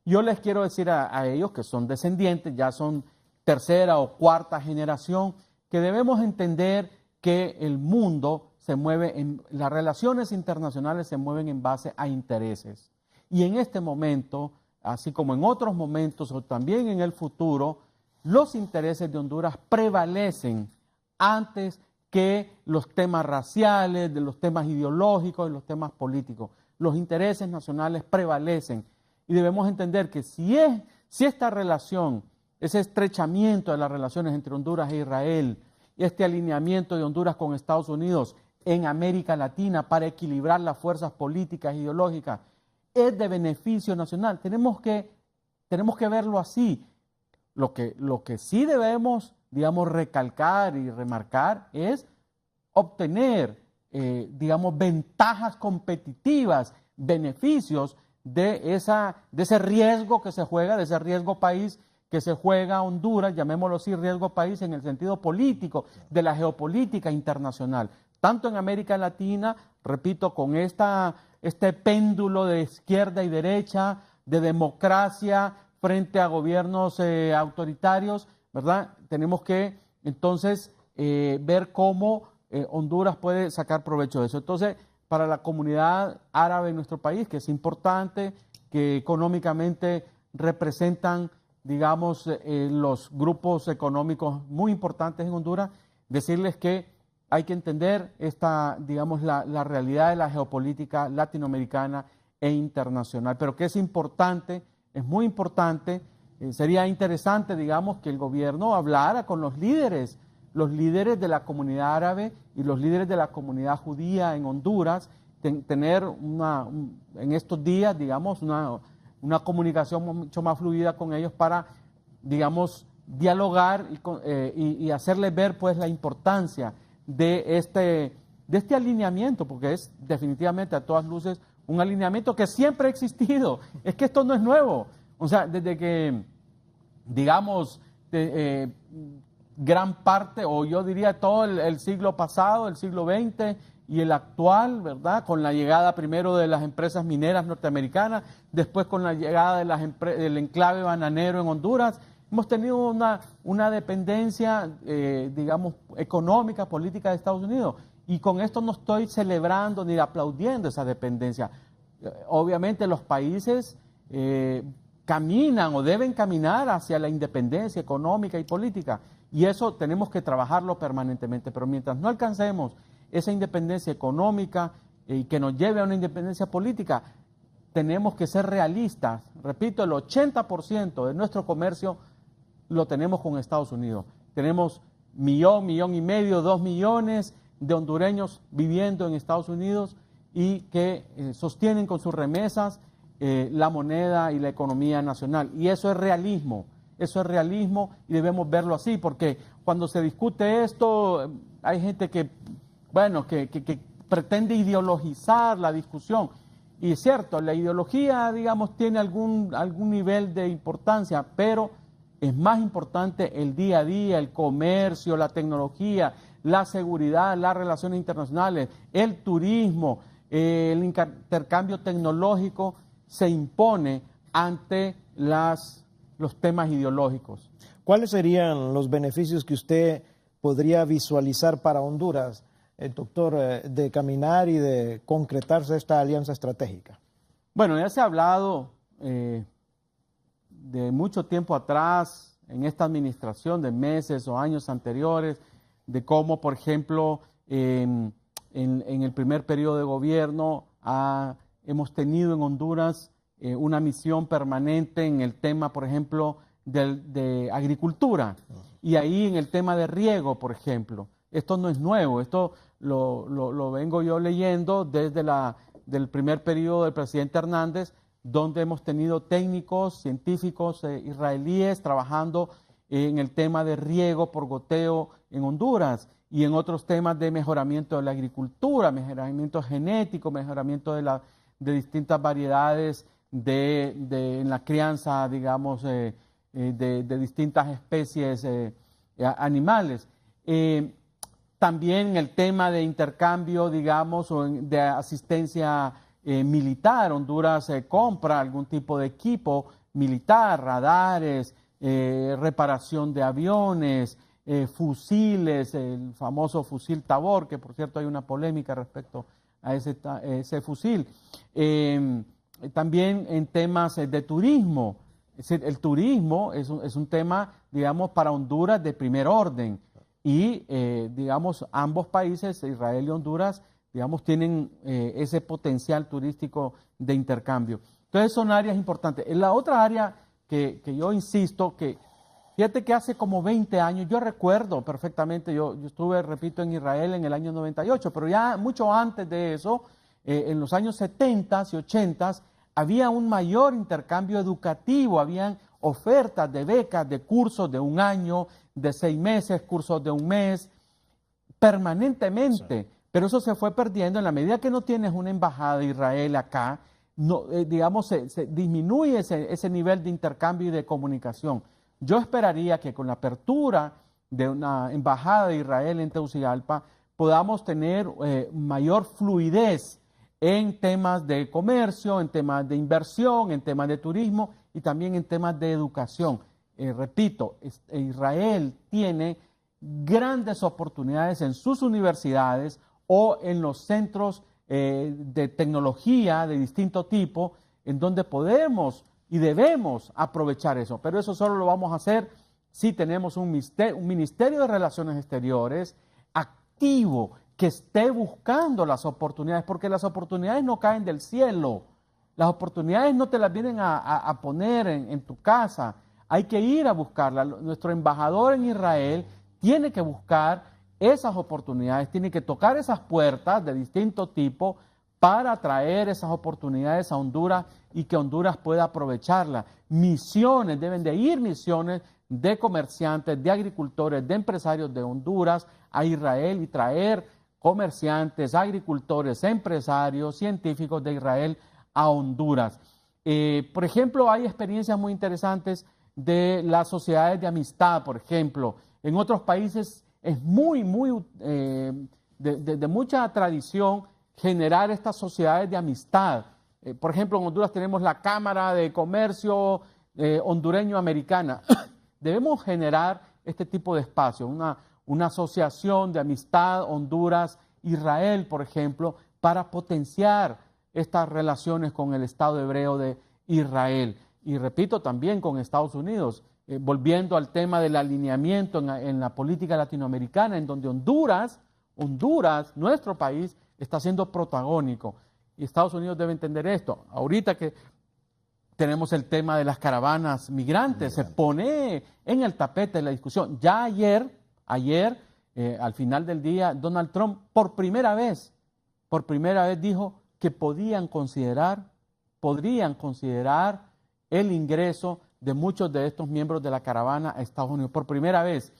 Yo les quiero decir a ellos que son descendientes, ya son tercera o cuarta generación, que debemos entender que el mundo se mueve, las relaciones internacionales se mueven en base a intereses. Y en este momento, así como en otros momentos o también en el futuro, los intereses de Honduras prevalecen antes que los temas raciales, de los temas ideológicos y los temas políticos. Los intereses nacionales prevalecen y debemos entender que si esta relación, ese estrechamiento de las relaciones entre Honduras e Israel, este alineamiento de Honduras con Estados Unidos en América Latina para equilibrar las fuerzas políticas e ideológicas, es de beneficio nacional. Tenemos que verlo así. Lo que sí debemos, digamos, recalcar y remarcar es obtener, digamos, ventajas competitivas, beneficios de ese riesgo que se juega, de ese riesgo país que se juega Honduras, llamémoslo así, riesgo país en el sentido político, de la geopolítica internacional. Tanto en América Latina, repito, con este péndulo de izquierda y derecha, de democracia frente a gobiernos autoritarios, ¿verdad? Tenemos que entonces ver cómo Honduras puede sacar provecho de eso. Entonces, para la comunidad árabe en nuestro país, que es importante, que económicamente representan, digamos, los grupos económicos muy importantes en Honduras, decirles que hay que entender digamos, la realidad de la geopolítica latinoamericana e internacional, pero que es importante, es muy importante, sería interesante, digamos, que el gobierno hablara con los líderes de la comunidad árabe y los líderes de la comunidad judía en Honduras, tener en estos días, digamos, una comunicación mucho más fluida con ellos para, digamos, dialogar y hacerles ver, pues, la importancia de este alineamiento, porque es definitivamente a todas luces un alineamiento que siempre ha existido. Es que esto no es nuevo. O sea, desde que, digamos, gran parte, o yo diría todo el siglo pasado, el siglo XX y el actual, ¿verdad? Con la llegada primero de las empresas mineras norteamericanas, después con la llegada del enclave bananero en Honduras, hemos tenido una dependencia, digamos, económica, política de Estados Unidos. Y con esto no estoy celebrando ni aplaudiendo esa dependencia. Obviamente los países caminan o deben caminar hacia la independencia económica y política. Y eso tenemos que trabajarlo permanentemente. Pero mientras no alcancemos esa independencia económica y que nos lleve a una independencia política, tenemos que ser realistas. Repito, el 80% de nuestro comercio lo tenemos con Estados Unidos. Tenemos millón y medio, 2 millones de hondureños viviendo en Estados Unidos y que sostienen con sus remesas la moneda y la economía nacional. Y eso es realismo y debemos verlo así, porque cuando se discute esto, hay gente que pretende ideologizar la discusión. Y es cierto, la ideología, digamos, tiene algún nivel de importancia, pero es más importante el día a día, el comercio, la tecnología, la seguridad, las relaciones internacionales, el turismo, el intercambio tecnológico se impone ante los temas ideológicos. ¿Cuáles serían los beneficios que usted podría visualizar para Honduras, doctor, de caminar y de concretarse esta alianza estratégica? Bueno, ya se ha hablado de mucho tiempo atrás, en esta administración, de meses o años anteriores, de cómo, por ejemplo, en el primer periodo de gobierno hemos tenido en Honduras una misión permanente en el tema, por ejemplo, de agricultura. Y ahí en el tema de riego, por ejemplo. Esto no es nuevo, esto lo vengo yo leyendo desde la del primer periodo del presidente Hernández, donde hemos tenido técnicos, científicos israelíes trabajando en el tema de riego por goteo en Honduras y en otros temas de mejoramiento de la agricultura, mejoramiento genético, mejoramiento de distintas variedades en la crianza, digamos, de distintas especies animales. También el tema de intercambio, digamos, o de asistencia militar. Honduras compra algún tipo de equipo militar, radares, reparación de aviones, fusiles, el famoso fusil Tabor, que por cierto hay una polémica respecto a ese fusil. También en temas de turismo. Es decir, el turismo es un tema, digamos, para Honduras de primer orden. Y, digamos, ambos países, Israel y Honduras, digamos, tienen ese potencial turístico de intercambio. Entonces, son áreas importantes. En la otra área que yo insisto, fíjate que hace como 20 años, yo recuerdo perfectamente, yo estuve, repito, en Israel en el año 98, pero ya mucho antes de eso, en los años 70 y 80, había un mayor intercambio educativo, habían ofertas de becas, de cursos de un año, de 6 meses, cursos de un mes, permanentemente. Sí. Pero eso se fue perdiendo en la medida que no tienes una embajada de Israel acá, no, digamos, se disminuye ese nivel de intercambio y de comunicación. Yo esperaría que con la apertura de una embajada de Israel en Tegucigalpa podamos tener mayor fluidez en temas de comercio, en temas de inversión, en temas de turismo y también en temas de educación. Repito, Israel tiene grandes oportunidades en sus universidades o en los centros de tecnología de distinto tipo, en donde podemos y debemos aprovechar eso. Pero eso solo lo vamos a hacer si tenemos un Ministerio de Relaciones Exteriores activo, que esté buscando las oportunidades, porque las oportunidades no caen del cielo. Las oportunidades no te las vienen a poner en tu casa. Hay que ir a buscarlas. Nuestro embajador en Israel tiene que buscar esas oportunidades, tiene que tocar esas puertas de distinto tipo para traer esas oportunidades a Honduras y que Honduras pueda aprovecharlas. Misiones, deben de ir misiones de comerciantes, de agricultores, de empresarios de Honduras a Israel y traer comerciantes, agricultores, empresarios, científicos de Israel a Honduras. Por ejemplo, hay experiencias muy interesantes de las sociedades de amistad, por ejemplo. En otros países es muy de mucha tradición generar estas sociedades de amistad. Por ejemplo, en Honduras tenemos la Cámara de Comercio Hondureño-Americana. Debemos generar este tipo de espacio, una asociación de amistad Honduras-Israel, por ejemplo, para potenciar estas relaciones con el Estado hebreo de Israel. Y repito, también con Estados Unidos, volviendo al tema del alineamiento en la política latinoamericana, en donde Honduras, nuestro país, está siendo protagónico. Y Estados Unidos debe entender esto. Ahorita que tenemos el tema de las caravanas migrantes, se pone en el tapete la discusión. Ya ayer, al final del día, Donald Trump por primera vez dijo que podrían considerar el ingreso de muchos de estos miembros de la caravana a Estados Unidos, por primera vez.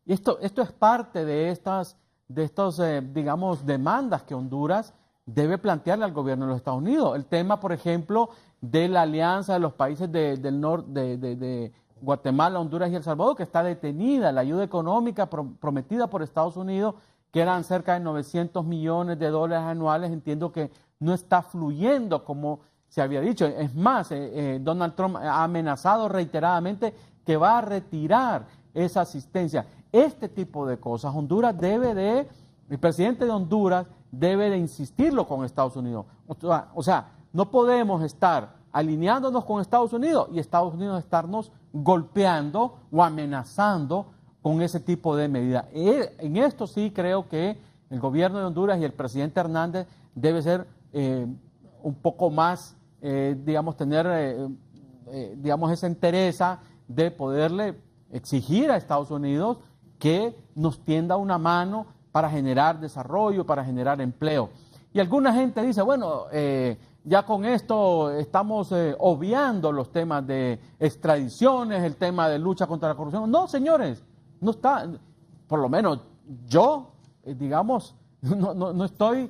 Y esto es parte de estas digamos, demandas que Honduras debe plantearle al gobierno de los Estados Unidos. El tema, por ejemplo, de la alianza de los países del norte, de Guatemala, Honduras y El Salvador, que está detenida, la ayuda económica prometida por Estados Unidos, que eran cerca de $900 millones anuales, entiendo que no está fluyendo como se había dicho. Es más, Donald Trump ha amenazado reiteradamente que va a retirar esa asistencia. Este tipo de cosas, el presidente de Honduras debe de insistirlo con Estados Unidos. O sea, no podemos estar alineándonos con Estados Unidos y Estados Unidos estarnos golpeando o amenazando con ese tipo de medidas. En esto sí creo que el gobierno de Honduras y el presidente Hernández debe ser un poco más, digamos, tener, digamos, esa entereza de poderle exigir a Estados Unidos que nos tienda una mano para generar desarrollo, para generar empleo. Y alguna gente dice, bueno, ya con esto estamos obviando los temas de extradiciones, el tema de lucha contra la corrupción. No, señores, no está, por lo menos yo, digamos, no estoy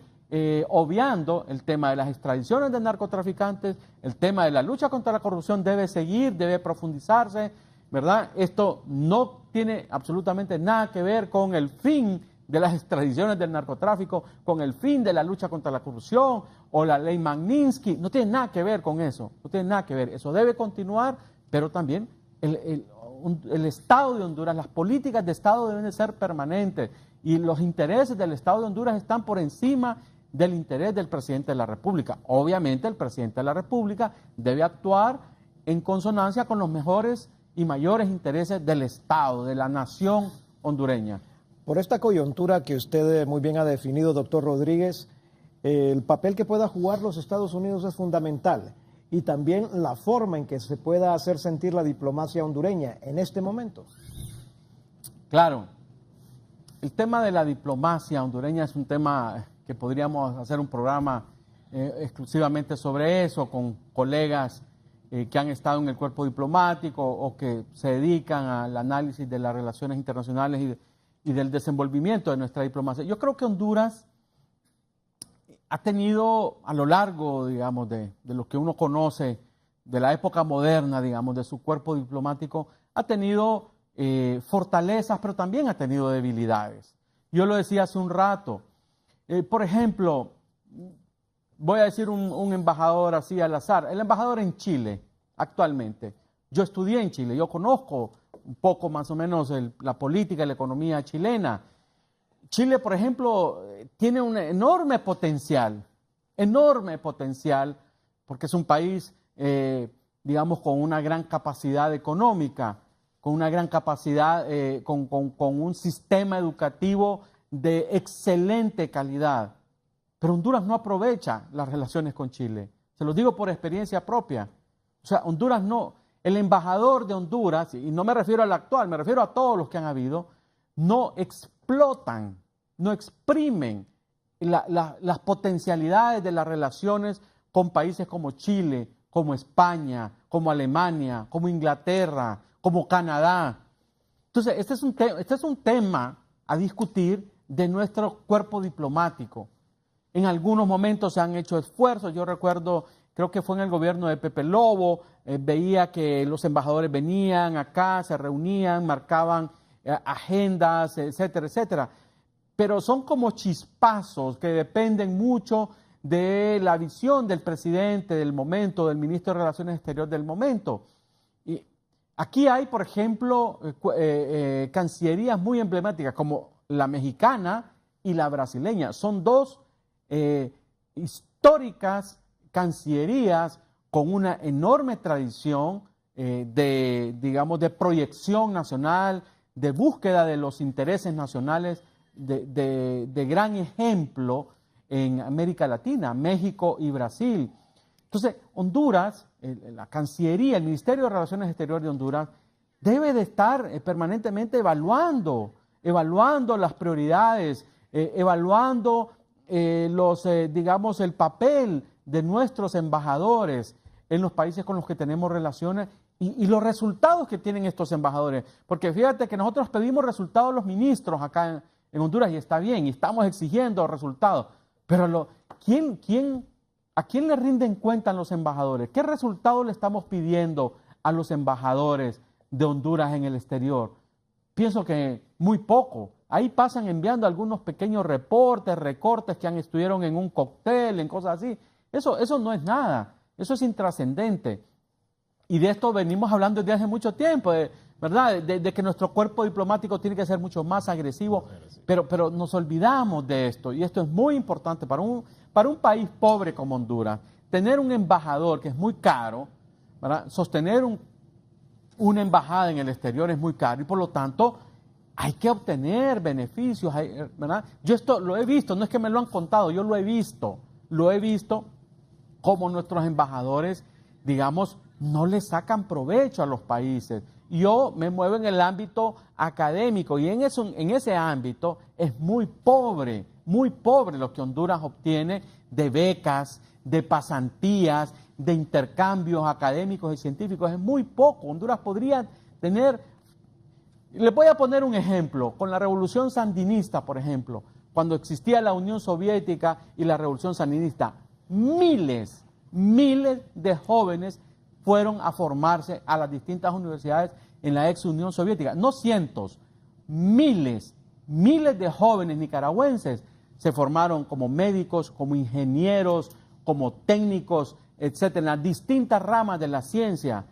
obviando el tema de las extradiciones de narcotraficantes, el tema de la lucha contra la corrupción debe seguir, debe profundizarse, ¿verdad? Esto no tiene absolutamente nada que ver con el fin de las extradiciones del narcotráfico, con el fin de la lucha contra la corrupción o la ley Magnitsky, no tiene nada que ver con eso, no tiene nada que ver, eso debe continuar, pero también el Estado de Honduras, las políticas de Estado deben de ser permanentes y los intereses del Estado de Honduras están por encima del interés del presidente de la República. Obviamente el presidente de la República debe actuar en consonancia con los mejores y mayores intereses del Estado, de la nación hondureña. Por esta coyuntura que usted muy bien ha definido, doctor Rodríguez, el papel que pueda jugar los Estados Unidos es fundamental y también la forma en que se pueda hacer sentir la diplomacia hondureña en este momento. Claro, el tema de la diplomacia hondureña es un tema que podríamos hacer un programa exclusivamente sobre eso, con colegas que han estado en el cuerpo diplomático o que se dedican al análisis de las relaciones internacionales y del desenvolvimiento de nuestra diplomacia. Yo creo que Honduras ha tenido a lo largo, digamos, de lo que uno conoce, de la época moderna, digamos, de su cuerpo diplomático, ha tenido fortalezas, pero también ha tenido debilidades. Yo lo decía hace un rato. Por ejemplo, voy a decir un embajador así al azar, el embajador en Chile actualmente. Yo estudié en Chile, yo conozco un poco más o menos la política y la economía chilena. Chile, por ejemplo, tiene un enorme potencial, porque es un país, digamos, con una gran capacidad económica, con una gran capacidad, con un sistema educativo de excelente calidad. Pero Honduras no aprovecha las relaciones con Chile. Se los digo por experiencia propia. O sea, Honduras no, el embajador de Honduras, y no me refiero al actual, me refiero a todos los que han habido, no explotan, no exprimen las potencialidades de las relaciones con países como Chile, como España, como Alemania, como Inglaterra, como Canadá. Entonces, este es un tema a discutir de nuestro cuerpo diplomático. En algunos momentos se han hecho esfuerzos. Yo recuerdo, creo que fue en el gobierno de Pepe Lobo, veía que los embajadores venían acá, se reunían, marcaban agendas, etcétera, etcétera. Pero son como chispazos que dependen mucho de la visión del presidente del momento, del ministro de Relaciones Exteriores del momento. Y aquí hay, por ejemplo, cancillerías muy emblemáticas, como la mexicana y la brasileña. Son dos históricas cancillerías con una enorme tradición de proyección nacional, de búsqueda de los intereses nacionales, de gran ejemplo en América Latina, México y Brasil. Entonces, Honduras, la Cancillería, el Ministerio de Relaciones Exteriores de Honduras, debe de estar permanentemente evaluando las prioridades, evaluando el papel de nuestros embajadores en los países con los que tenemos relaciones y los resultados que tienen estos embajadores. Porque fíjate que nosotros pedimos resultados a los ministros acá en Honduras y está bien, y estamos exigiendo resultados, pero ¿a quién le rinden cuenta los embajadores? ¿Qué resultados le estamos pidiendo a los embajadores de Honduras en el exterior? Pienso que muy poco. Ahí pasan enviando algunos pequeños recortes que estuvieron en un cóctel, en cosas así. Eso no es nada, eso es intrascendente. Y de esto venimos hablando desde hace mucho tiempo, ¿verdad? De que nuestro cuerpo diplomático tiene que ser mucho más agresivo, pero nos olvidamos de esto, y esto es muy importante para un país pobre como Honduras. Tener un embajador, que es muy caro, ¿verdad? Sostener una embajada en el exterior es muy caro, y por lo tanto hay que obtener beneficios, ¿verdad? Yo esto lo he visto, no es que me lo han contado, yo lo he visto como nuestros embajadores, digamos, no le sacan provecho a los países. Yo me muevo en el ámbito académico y en ese ámbito es muy pobre muy pobre lo que Honduras obtiene de becas, de pasantías, de intercambios académicos y científicos. Es muy poco. Honduras podría tener... Les voy a poner un ejemplo. Con la revolución sandinista, por ejemplo, cuando existía la Unión Soviética y la revolución sandinista, miles de jóvenes fueron a formarse a las distintas universidades en la ex Unión Soviética. No cientos, miles de jóvenes nicaragüenses se formaron como médicos, como ingenieros, como técnicos, etcétera, en las distintas ramas de la ciencia.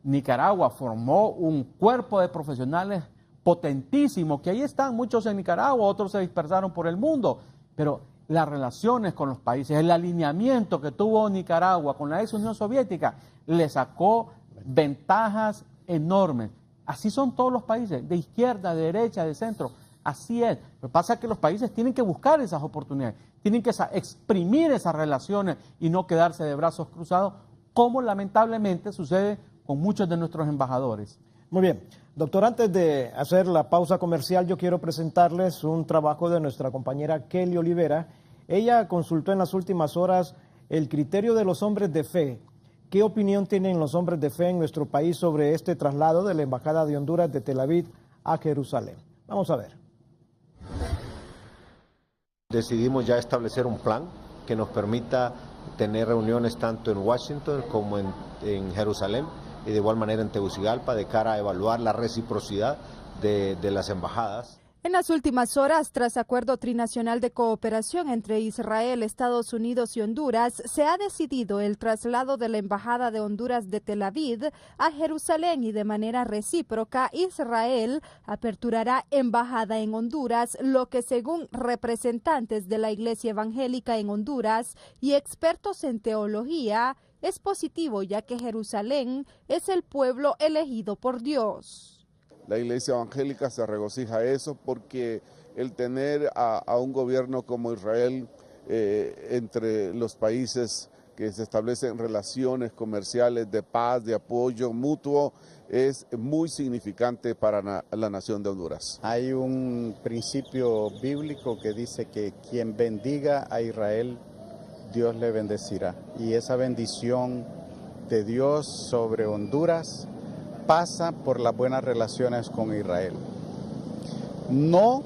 Nicaragua formó un cuerpo de profesionales potentísimo, que ahí están muchos en Nicaragua, otros se dispersaron por el mundo, pero las relaciones con los países, el alineamiento que tuvo Nicaragua con la ex Unión Soviética, le sacó ventajas enormes. Así son todos los países, de izquierda, de derecha, de centro, así es. Lo que pasa es que los países tienen que buscar esas oportunidades, tienen que exprimir esas relaciones y no quedarse de brazos cruzados, como lamentablemente sucede con muchos de nuestros embajadores. Muy bien. Doctor, antes de hacer la pausa comercial, yo quiero presentarles un trabajo de nuestra compañera Kelly Olivera. Ella consultó en las últimas horas el criterio de los hombres de fe. ¿Qué opinión tienen los hombres de fe en nuestro país sobre este traslado de la Embajada de Honduras de Tel Aviv a Jerusalén? Vamos a ver. Decidimos ya establecer un plan que nos permita tener reuniones tanto en Washington como en Jerusalén y de igual manera en Tegucigalpa de cara a evaluar la reciprocidad de las embajadas. En las últimas horas, tras acuerdo trinacional de cooperación entre Israel, Estados Unidos y Honduras, se ha decidido el traslado de la Embajada de Honduras de Tel Aviv a Jerusalén y de manera recíproca, Israel aperturará embajada en Honduras, lo que según representantes de la Iglesia Evangélica en Honduras y expertos en teología, es positivo ya que Jerusalén es el pueblo elegido por Dios. La Iglesia Evangélica se regocija eso porque el tener a un gobierno como Israel entre los países que se establecen relaciones comerciales de paz, de apoyo mutuo, es muy significante para la nación de Honduras. Hay un principio bíblico que dice que quien bendiga a Israel, Dios le bendecirá. Y esa bendición de Dios sobre Honduras pasa por las buenas relaciones con Israel. No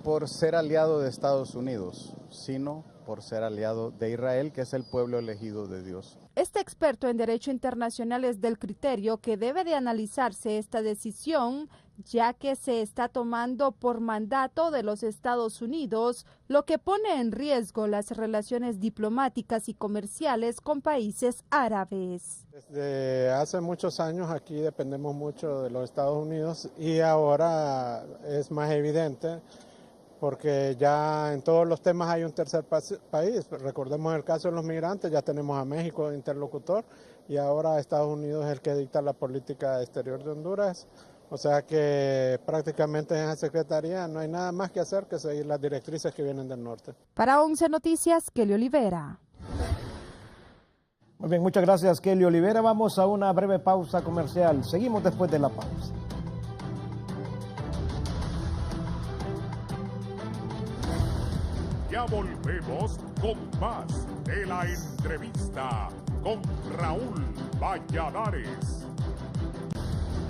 por ser aliado de Estados Unidos, sino por ser aliado de Israel, que es el pueblo elegido de Dios. Este experto en derecho internacional es del criterio que debe de analizarse esta decisión, ya que se está tomando por mandato de los Estados Unidos, lo que pone en riesgo las relaciones diplomáticas y comerciales con países árabes. Desde hace muchos años aquí dependemos mucho de los Estados Unidos y ahora es más evidente porque ya en todos los temas hay un tercer país. Recordemos el caso de los migrantes, ya tenemos a México de interlocutor y ahora Estados Unidos es el que dicta la política exterior de Honduras. O sea que prácticamente en esa secretaría no hay nada más que hacer que seguir las directrices que vienen del norte. Para 11 Noticias, Kelly Olivera. Muy bien, muchas gracias Kelly Olivera. Vamos a una breve pausa comercial. Seguimos después de la pausa. Ya volvemos con más de la entrevista con Raúl Valladares.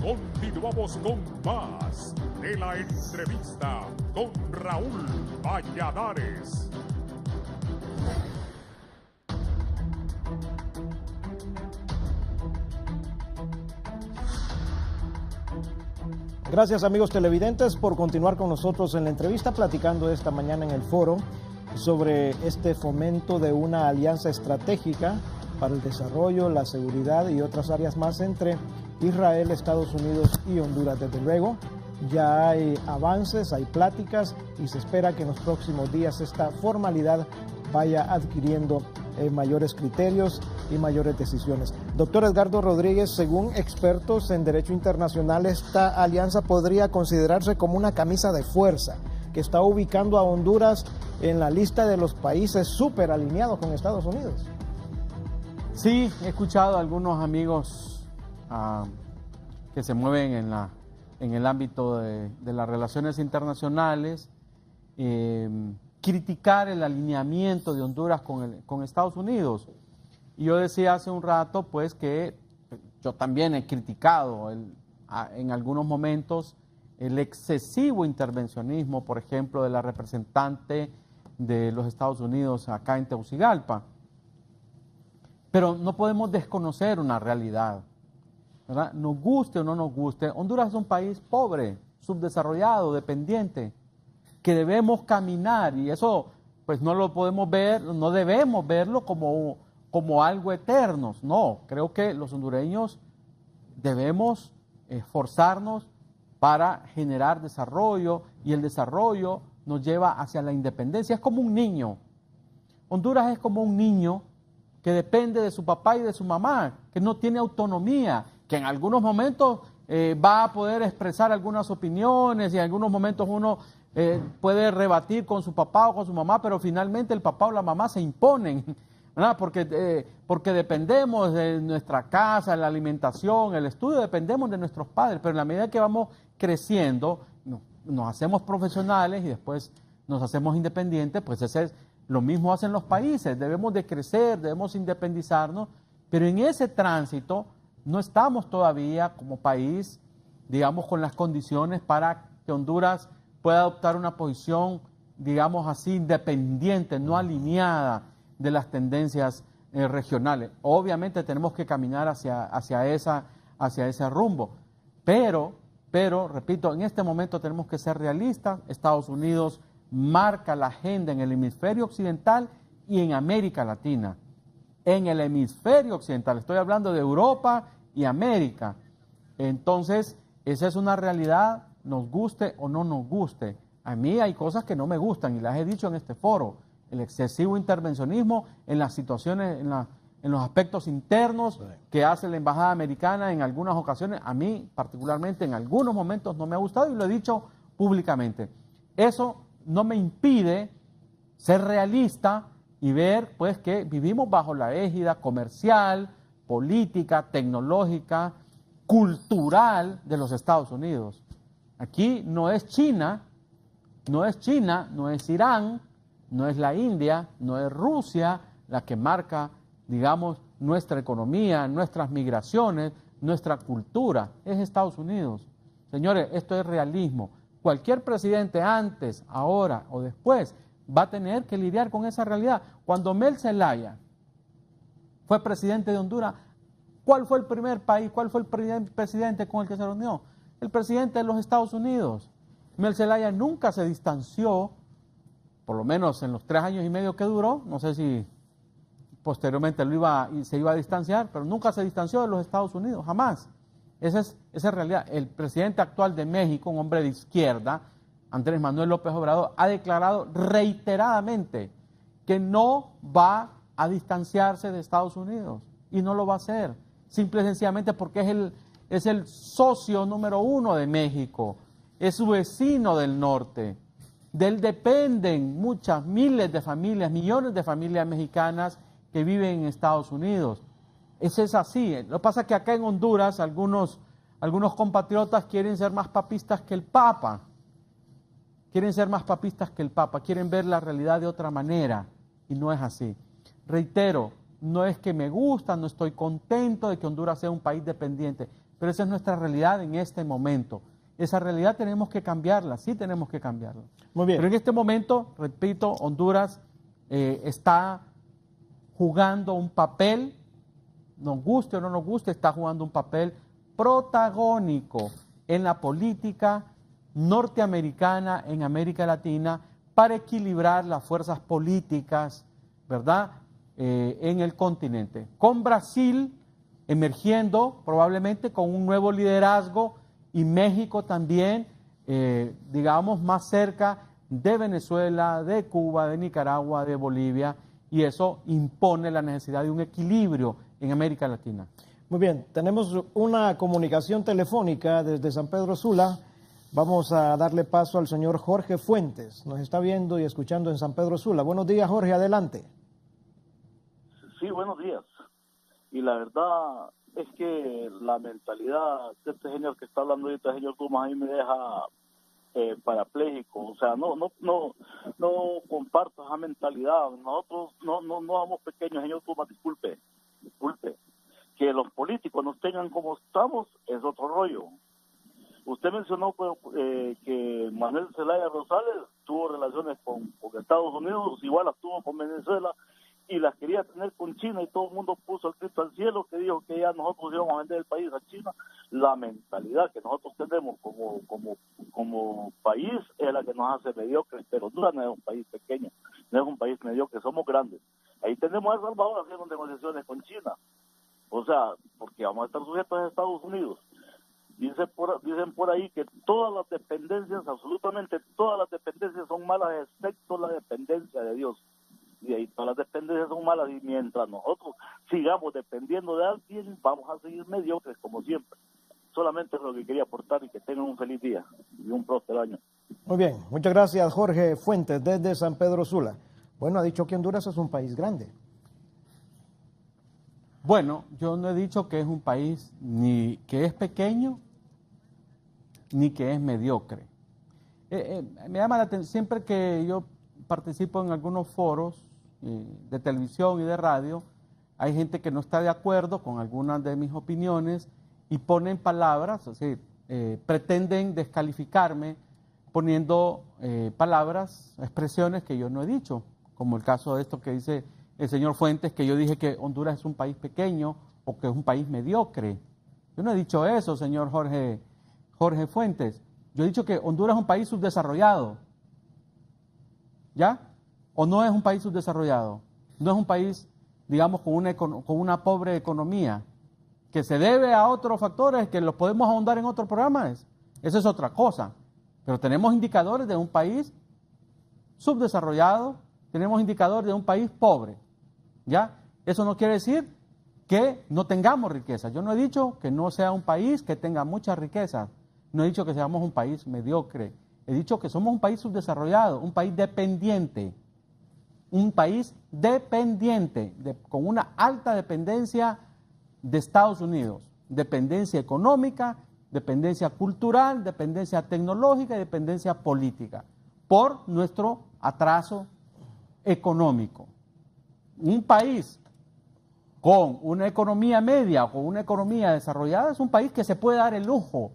Continuamos con más de la entrevista con Raúl Valladares. Gracias amigos televidentes por continuar con nosotros en la entrevista, platicando esta mañana en el foro sobre este fomento de una alianza estratégica para el desarrollo, la seguridad y otras áreas más entre Israel, Estados Unidos y Honduras. Desde luego, ya hay avances, hay pláticas y se espera que en los próximos días esta formalidad vaya adquiriendo mayores criterios y mayores decisiones. Doctor Edgardo Rodríguez, según expertos en derecho internacional, esta alianza podría considerarse como una camisa de fuerza que está ubicando a Honduras en la lista de los países súper alineados con Estados Unidos. Sí, he escuchado a algunos amigos que se mueven en el ámbito de las relaciones internacionales que criticar el alineamiento de Honduras con Estados Unidos. Y yo decía hace un rato, pues, que yo también he criticado en algunos momentos el excesivo intervencionismo, por ejemplo, de la representante de los Estados Unidos acá en Tegucigalpa. Pero no podemos desconocer una realidad, ¿verdad? Nos guste o no nos guste, Honduras es un país pobre, subdesarrollado, dependiente, que debemos caminar, y eso pues no lo podemos ver, no debemos verlo como algo eterno. No, creo que los hondureños debemos esforzarnos para generar desarrollo, y el desarrollo nos lleva hacia la independencia. Es como un niño. Honduras es como un niño que depende de su papá y de su mamá, que no tiene autonomía, que en algunos momentos va a poder expresar algunas opiniones, y en algunos momentos uno puede rebatir con su papá o con su mamá, pero finalmente el papá o la mamá se imponen, ¿verdad? Porque dependemos de nuestra casa, la alimentación, el estudio, dependemos de nuestros padres, pero en la medida que vamos creciendo, nos hacemos profesionales y después nos hacemos independientes, pues lo mismo hacen los países, debemos de crecer, debemos independizarnos, pero en ese tránsito no estamos todavía como país, digamos, con las condiciones para que Honduras pueda adoptar una posición, digamos así, independiente, no alineada de las tendencias regionales. Obviamente tenemos que caminar hacia ese rumbo, pero, repito, en este momento tenemos que ser realistas. Estados Unidos marca la agenda en el hemisferio occidental y en América Latina. En el hemisferio occidental, estoy hablando de Europa y América. Entonces, esa es una realidad, nos guste o no nos guste. A mí hay cosas que no me gustan y las he dicho en este foro. El excesivo intervencionismo en las situaciones, en los aspectos internos que hace la embajada americana en algunas ocasiones, a mí particularmente en algunos momentos no me ha gustado, y lo he dicho públicamente. Eso no me impide ser realista y ver, pues, que vivimos bajo la égida comercial, política, tecnológica, cultural de los Estados Unidos. Aquí no es China, no es Irán, no es la India, no es Rusia la que marca, digamos, nuestra economía, nuestras migraciones, nuestra cultura, es Estados Unidos. Señores, esto es realismo. Cualquier presidente antes, ahora o después va a tener que lidiar con esa realidad. Cuando Mel Zelaya fue presidente de Honduras, ¿cuál fue el primer país, cuál fue el primer presidente con el que se reunió? El presidente de los Estados Unidos. Mel Zelaya nunca se distanció, por lo menos en los 3 años y medio que duró, no sé si posteriormente se iba a distanciar, pero nunca se distanció de los Estados Unidos, jamás. Esa es realidad. El presidente actual de México, un hombre de izquierda, Andrés Manuel López Obrador, ha declarado reiteradamente que no va a distanciarse de Estados Unidos, y no lo va a hacer, simple y sencillamente porque es el socio número 1 de México, es su vecino del norte. De él dependen muchas miles de familias, millones de familias mexicanas que viven en Estados Unidos. Eso es así. Lo que pasa es que acá en Honduras algunos compatriotas quieren ser más papistas que el Papa. Quieren ser más papistas que el Papa, quieren ver la realidad de otra manera, y no es así. Reitero, no es que me gusta, no estoy contento de que Honduras sea un país dependiente, pero esa es nuestra realidad en este momento. Esa realidad tenemos que cambiarla, sí tenemos que cambiarla. Muy bien. Pero en este momento, repito, Honduras está jugando un papel, nos guste o no nos guste, está jugando un papel protagónico en la política norteamericana, en América Latina, para equilibrar las fuerzas políticas, ¿verdad?, en el continente. Con Brasil emergiendo probablemente con un nuevo liderazgo, y México también, digamos, más cerca de Venezuela, de Cuba, de Nicaragua, de Bolivia, y eso impone la necesidad de un equilibrio en América Latina. Muy bien, tenemos una comunicación telefónica desde San Pedro Sula. Vamos a darle paso al señor Jorge Fuentes. Nos está viendo y escuchando en San Pedro Sula. Buenos días, Jorge, adelante. Sí, buenos días. Y la verdad es que la mentalidad de este señor que está hablando ahorita, el señor Dumas, ahí me deja parapléjico. O sea, no comparto esa mentalidad. Nosotros no somos pequeños, señor Tumas, disculpe, que los políticos nos tengan como estamos es otro rollo. Usted mencionó que Manuel Zelaya Rosales tuvo relaciones con Estados Unidos, igual las tuvo con Venezuela, y las quería tener con China, y todo el mundo puso el grito al cielo que dijo que ya nosotros íbamos a vender el país a China. La mentalidad que nosotros tenemos como país es la que nos hace mediocres, pero Honduras no es un país pequeño, no es un país mediocre, somos grandes. Ahí tenemos a El Salvador haciendo negociaciones con China, o sea, porque vamos a estar sujetos a Estados Unidos. Dicen por ahí que todas las dependencias, absolutamente todas las dependencias son malas, excepto la dependencia de Dios. Y ahí todas las dependencias son malas, y mientras nosotros sigamos dependiendo de alguien, vamos a seguir mediocres como siempre. Solamente es lo que quería aportar, y que tengan un feliz día y un próspero año. Muy bien, muchas gracias Jorge Fuentes desde San Pedro Sula. Bueno, ha dicho que Honduras es un país grande. Bueno, yo no he dicho que es un país ni que es pequeño ni que es mediocre. Me llama la atención, siempre que yo participo en algunos foros de televisión y de radio, hay gente que no está de acuerdo con algunas de mis opiniones y ponen palabras, o sea, pretenden descalificarme poniendo palabras, expresiones que yo no he dicho, como el caso de esto que dice el señor Fuentes, que yo dije que Honduras es un país pequeño o que es un país mediocre. Yo no he dicho eso, señor Jorge Fuentes. Yo he dicho que Honduras es un país subdesarrollado. ¿Ya? ¿O no es un país subdesarrollado? No es un país, digamos, con una pobre economía, que se debe a otros factores que los podemos ahondar en otros programas. Eso es otra cosa. Pero tenemos indicadores de un país subdesarrollado, tenemos indicadores de un país pobre. ¿Ya? Eso no quiere decir que no tengamos riqueza. Yo no he dicho que no sea un país que tenga mucha riqueza. No he dicho que seamos un país mediocre. He dicho que somos un país subdesarrollado, un país dependiente. Un país dependiente, con una alta dependencia de Estados Unidos. Dependencia económica, dependencia cultural, dependencia tecnológica y dependencia política. Por nuestro atraso económico. Un país con una economía media o con una economía desarrollada es un país que se puede dar el lujo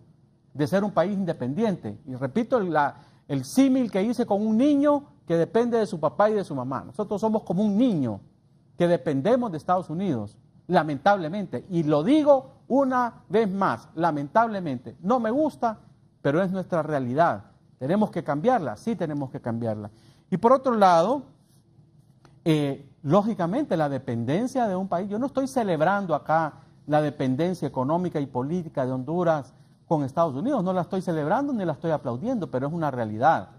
de ser un país independiente. Y repito el símil que hice con un niño que depende de su papá y de su mamá. Nosotros somos como un niño que dependemos de Estados Unidos, lamentablemente. Y lo digo una vez más, lamentablemente. No me gusta, pero es nuestra realidad. ¿Tenemos que cambiarla? Sí, tenemos que cambiarla. Y por otro lado, lógicamente la dependencia de un país, yo no estoy celebrando acá la dependencia económica y política de Honduras con Estados Unidos, no la estoy celebrando ni la estoy aplaudiendo, pero es una realidad,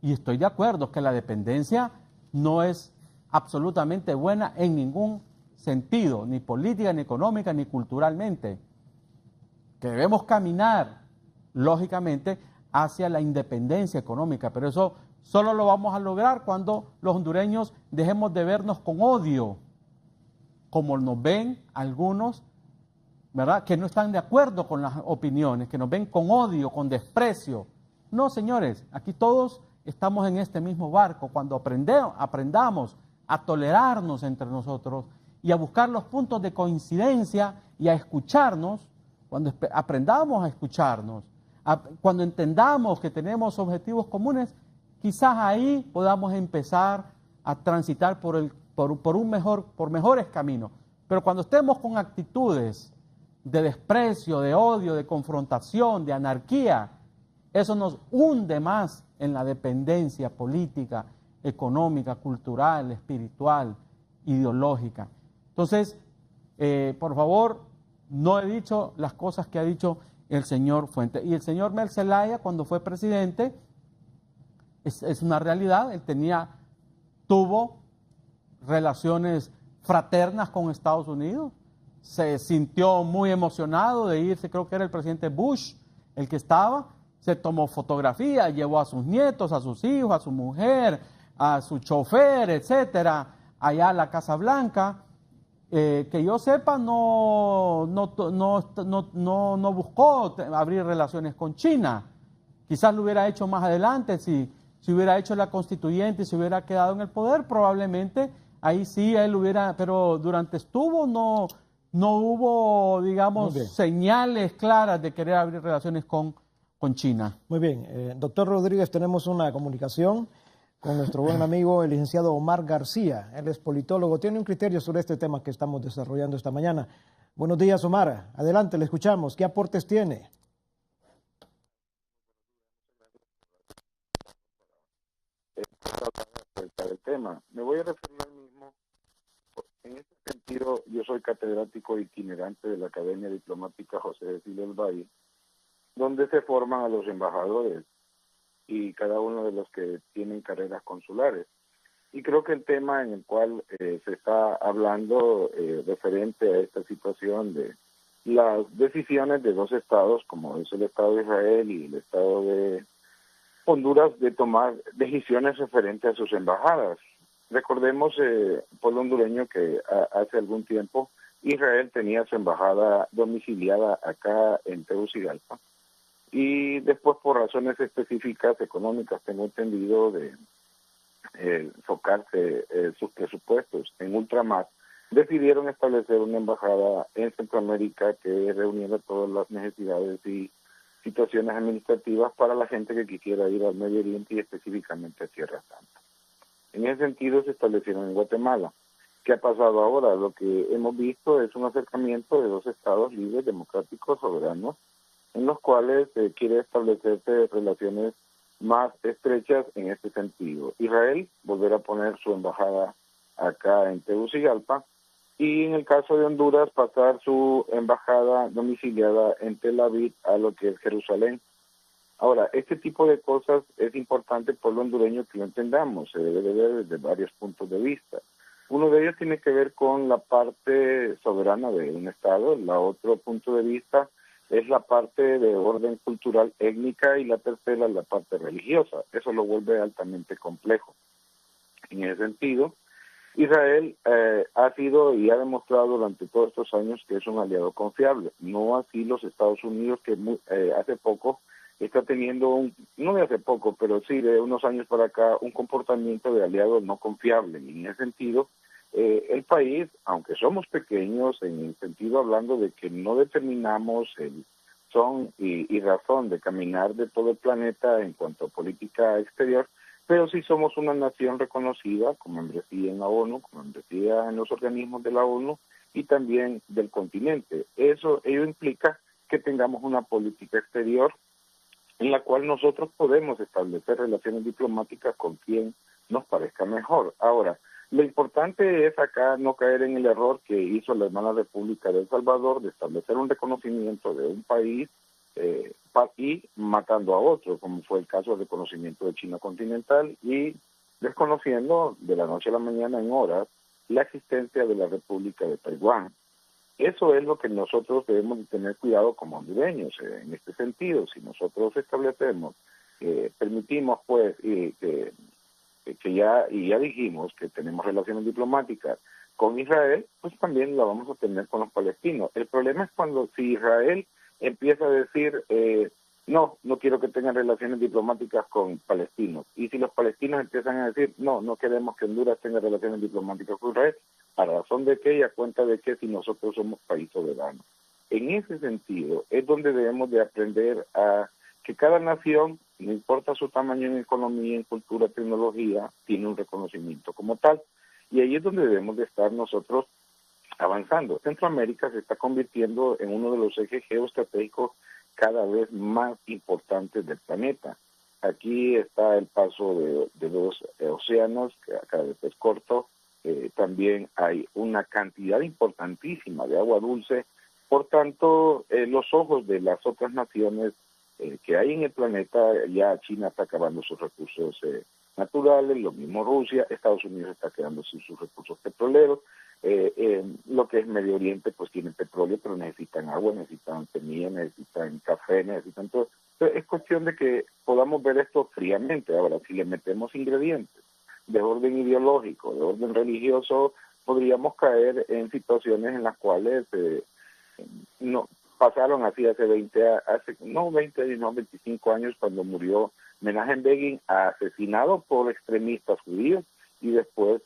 y estoy de acuerdo que la dependencia no es absolutamente buena en ningún sentido, ni política, ni económica, ni culturalmente, que debemos caminar, lógicamente, hacia la independencia económica, pero eso solo lo vamos a lograr cuando los hondureños dejemos de vernos con odio, como nos ven algunos, ¿verdad?, que no están de acuerdo con las opiniones, que nos ven con odio, con desprecio. No, señores, aquí todos estamos en este mismo barco. Cuando aprendamos a tolerarnos entre nosotros y a buscar los puntos de coincidencia y a escucharnos, cuando aprendamos a escucharnos, cuando entendamos que tenemos objetivos comunes, quizás ahí podamos empezar a transitar por mejores caminos. Pero cuando estemos con actitudes de desprecio, de odio, de confrontación, de anarquía, eso nos hunde más en la dependencia política, económica, cultural, espiritual, ideológica. Entonces, por favor, no he dicho las cosas que ha dicho el señor Fuentes. Y el señor Mel Zelaya, cuando fue presidente, es una realidad, él tuvo relaciones fraternas con Estados Unidos, se sintió muy emocionado de irse, creo que era el presidente Bush el que estaba, se tomó fotografía, llevó a sus nietos, a sus hijos, a su mujer, a su chofer, etcétera, allá a la Casa Blanca. Que yo sepa, no buscó abrir relaciones con China. Quizás lo hubiera hecho más adelante, si hubiera hecho la constituyente y se hubiera quedado en el poder, probablemente ahí sí él hubiera, pero durante estuvo no hubo, digamos, señales claras de querer abrir relaciones con China. Muy bien. Doctor Rodríguez, tenemos una comunicación con nuestro buen amigo, el licenciado Omar García. Él es politólogo, tiene un criterio sobre este tema que estamos desarrollando esta mañana. Buenos días, Omar. Adelante, le escuchamos. ¿Qué aportes tiene? Acerca del tema. Me voy a referir al mismo. En este sentido, yo soy catedrático itinerante de la Academia Diplomática José de Silva del Valle, donde se forman a los embajadores y cada uno de los que tienen carreras consulares. Y creo que el tema en el cual se está hablando referente a esta situación de las decisiones de dos estados, como es el Estado de Israel y el Estado de Honduras, de tomar decisiones referentes a sus embajadas. Recordemos, pueblo hondureño, que hace algún tiempo Israel tenía su embajada domiciliada acá en Tegucigalpa, y después, por razones específicas económicas, tengo entendido, de enfocarse sus presupuestos en ultramar, decidieron establecer una embajada en Centroamérica que reuniera todas las necesidades y situaciones administrativas para la gente que quisiera ir al Medio Oriente y específicamente a Tierra Santa. En ese sentido se establecieron en Guatemala. ¿Qué ha pasado ahora? Lo que hemos visto es un acercamiento de dos estados libres, democráticos, soberanos, en los cuales quiere establecerse relaciones más estrechas en este sentido. Israel volverá a poner su embajada acá en Tegucigalpa, y en el caso de Honduras pasar su embajada domiciliada en Tel Aviv a lo que es Jerusalén. Ahora, este tipo de cosas es importante por lo hondureño que lo entendamos, se debe de ver desde varios puntos de vista. Uno de ellos tiene que ver con la parte soberana de un Estado, el otro punto de vista es la parte de orden cultural étnica, y la tercera la parte religiosa. Eso lo vuelve altamente complejo. En ese sentido, Israel ha sido y ha demostrado durante todos estos años que es un aliado confiable. No así los Estados Unidos, que hace poco está teniendo no de hace poco, pero sí de unos años para acá, un comportamiento de aliado no confiable. Y en ese sentido, el país, aunque somos pequeños, en el sentido hablando de que no determinamos el son y razón de caminar de todo el planeta en cuanto a política exterior, pero sí somos una nación reconocida con membresía en la ONU, con membresía en los organismos de la ONU y también del continente. Ello implica que tengamos una política exterior en la cual nosotros podemos establecer relaciones diplomáticas con quien nos parezca mejor. Ahora, lo importante es acá no caer en el error que hizo la hermana República de El Salvador de establecer un reconocimiento de un país y matando a otro, como fue el caso del reconocimiento de China continental y desconociendo de la noche a la mañana en horas la existencia de la República de Taiwán. Eso es lo que nosotros debemos de tener cuidado como hondureños en este sentido. Si nosotros establecemos, permitimos pues que ya dijimos que tenemos relaciones diplomáticas con Israel, pues también la vamos a tener con los palestinos. El problema es cuando si Israel empieza a decir no quiero que tengan relaciones diplomáticas con palestinos, y si los palestinos empiezan a decir no queremos que Honduras tenga relaciones diplomáticas con Israel, ¿a razón de qué y a cuenta de qué si nosotros somos país soberano? En ese sentido es donde debemos de aprender a que cada nación, no importa su tamaño en economía, en cultura, tecnología, tiene un reconocimiento como tal, y ahí es donde debemos de estar nosotros avanzando. Centroamérica se está convirtiendo en uno de los ejes geoestratégicos cada vez más importantes del planeta. Aquí está el paso de dos océanos, que cada vez es corto, también hay una cantidad importantísima de agua dulce, por tanto, los ojos de las otras naciones que hay en el planeta, ya China está acabando sus recursos naturales, lo mismo Rusia, Estados Unidos está quedando sin sus recursos petroleros, lo que es Medio Oriente pues tiene petróleo, pero necesitan agua, necesitan semilla, necesitan café, necesitan todo. Entonces, es cuestión de que podamos ver esto fríamente. Ahora, si le metemos ingredientes de orden ideológico, de orden religioso, podríamos caer en situaciones en las cuales pasaron así hace 25 años cuando murió Menachem Begin, asesinado por extremistas judíos, y después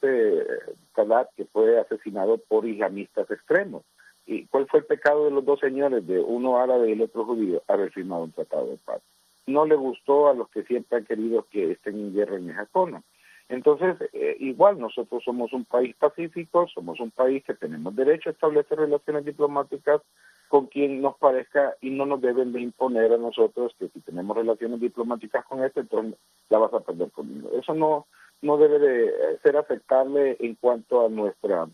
Sadat, que fue asesinado por islamistas extremos. ¿Y cuál fue el pecado de los dos señores, de uno árabe y el otro judío? Haber firmado un tratado de paz. No le gustó a los que siempre han querido que estén en guerra en esa zona. Entonces, igual nosotros somos un país pacífico, somos un país que tenemos derecho a establecer relaciones diplomáticas con quien nos parezca, y no nos deben de imponer a nosotros que si tenemos relaciones diplomáticas con entonces la vas a perder conmigo. Eso no debe de ser aceptable en cuanto a nuestra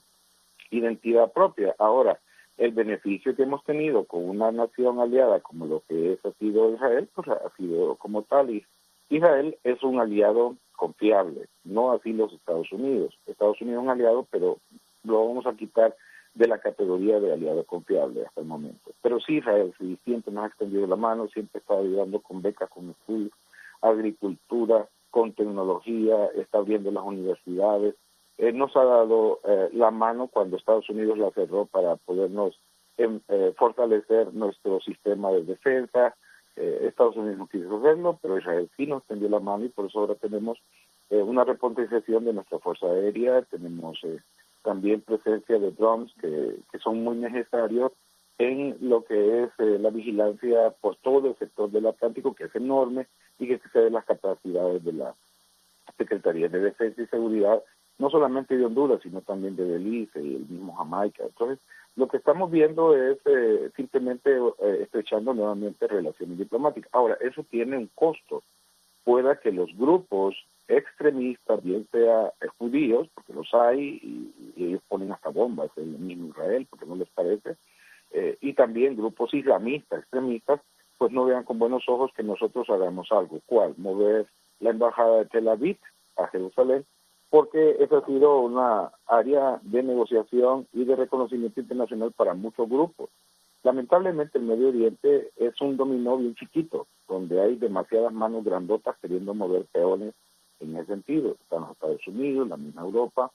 identidad propia. Ahora, el beneficio que hemos tenido con una nación aliada como lo que ha sido Israel, pues ha sido como tal, y Israel es un aliado confiable, no así los Estados Unidos. Estados Unidos es un aliado, pero lo vamos a quitar de la categoría de aliado confiable hasta el momento. Pero sí, Israel sí, siempre nos ha extendido la mano, siempre está ayudando con becas, con estudios, agricultura, con tecnología, está abriendo las universidades. Nos ha dado la mano cuando Estados Unidos la cerró para podernos fortalecer nuestro sistema de defensa. Estados Unidos no quiso hacerlo, pero Israel sí nos tendió la mano, y por eso ahora tenemos una repotenciación de nuestra Fuerza Aérea, tenemos también presencia de drones que son muy necesarios en lo que es la vigilancia por todo el sector del Atlántico, que es enorme y que excede las capacidades de la Secretaría de Defensa y Seguridad, no solamente de Honduras, sino también de Belice y el mismo Jamaica. Entonces, lo que estamos viendo es simplemente estrechando nuevamente relaciones diplomáticas. Ahora, eso tiene un costo. Pueda que los grupos extremistas, bien sea judíos, porque los hay, y ellos ponen hasta bombas en el mismo Israel, porque no les parece, y también grupos islamistas, extremistas, pues no vean con buenos ojos que nosotros hagamos algo. ¿Cuál? Mover la embajada de Tel Aviv a Jerusalén, porque esa ha sido una área de negociación y de reconocimiento internacional para muchos grupos. Lamentablemente el Medio Oriente es un dominó bien chiquito, donde hay demasiadas manos grandotas queriendo mover peones en ese sentido. Están los Estados Unidos, la misma Europa.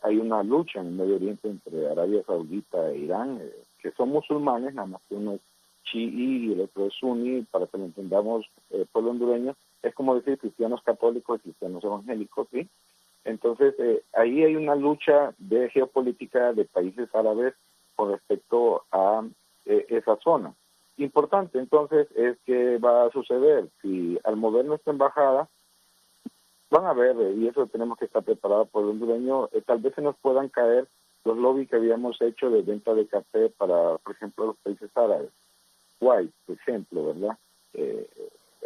Hay una lucha en el Medio Oriente entre Arabia Saudita e Irán, que son musulmanes, nada más que uno es chií y el otro es suní. Para que lo entendamos, pueblo hondureño, es como decir cristianos católicos y cristianos evangélicos, ¿sí? Entonces, ahí hay una lucha de geopolítica de países árabes con respecto a esa zona. Importante, entonces, es que va a suceder. Si al mover nuestra embajada, van a ver, y eso tenemos que estar preparados por el hondureño, tal vez se nos puedan caer los lobbies que habíamos hecho de venta de café para, por ejemplo, los países árabes. Kuwait, por ejemplo, ¿verdad?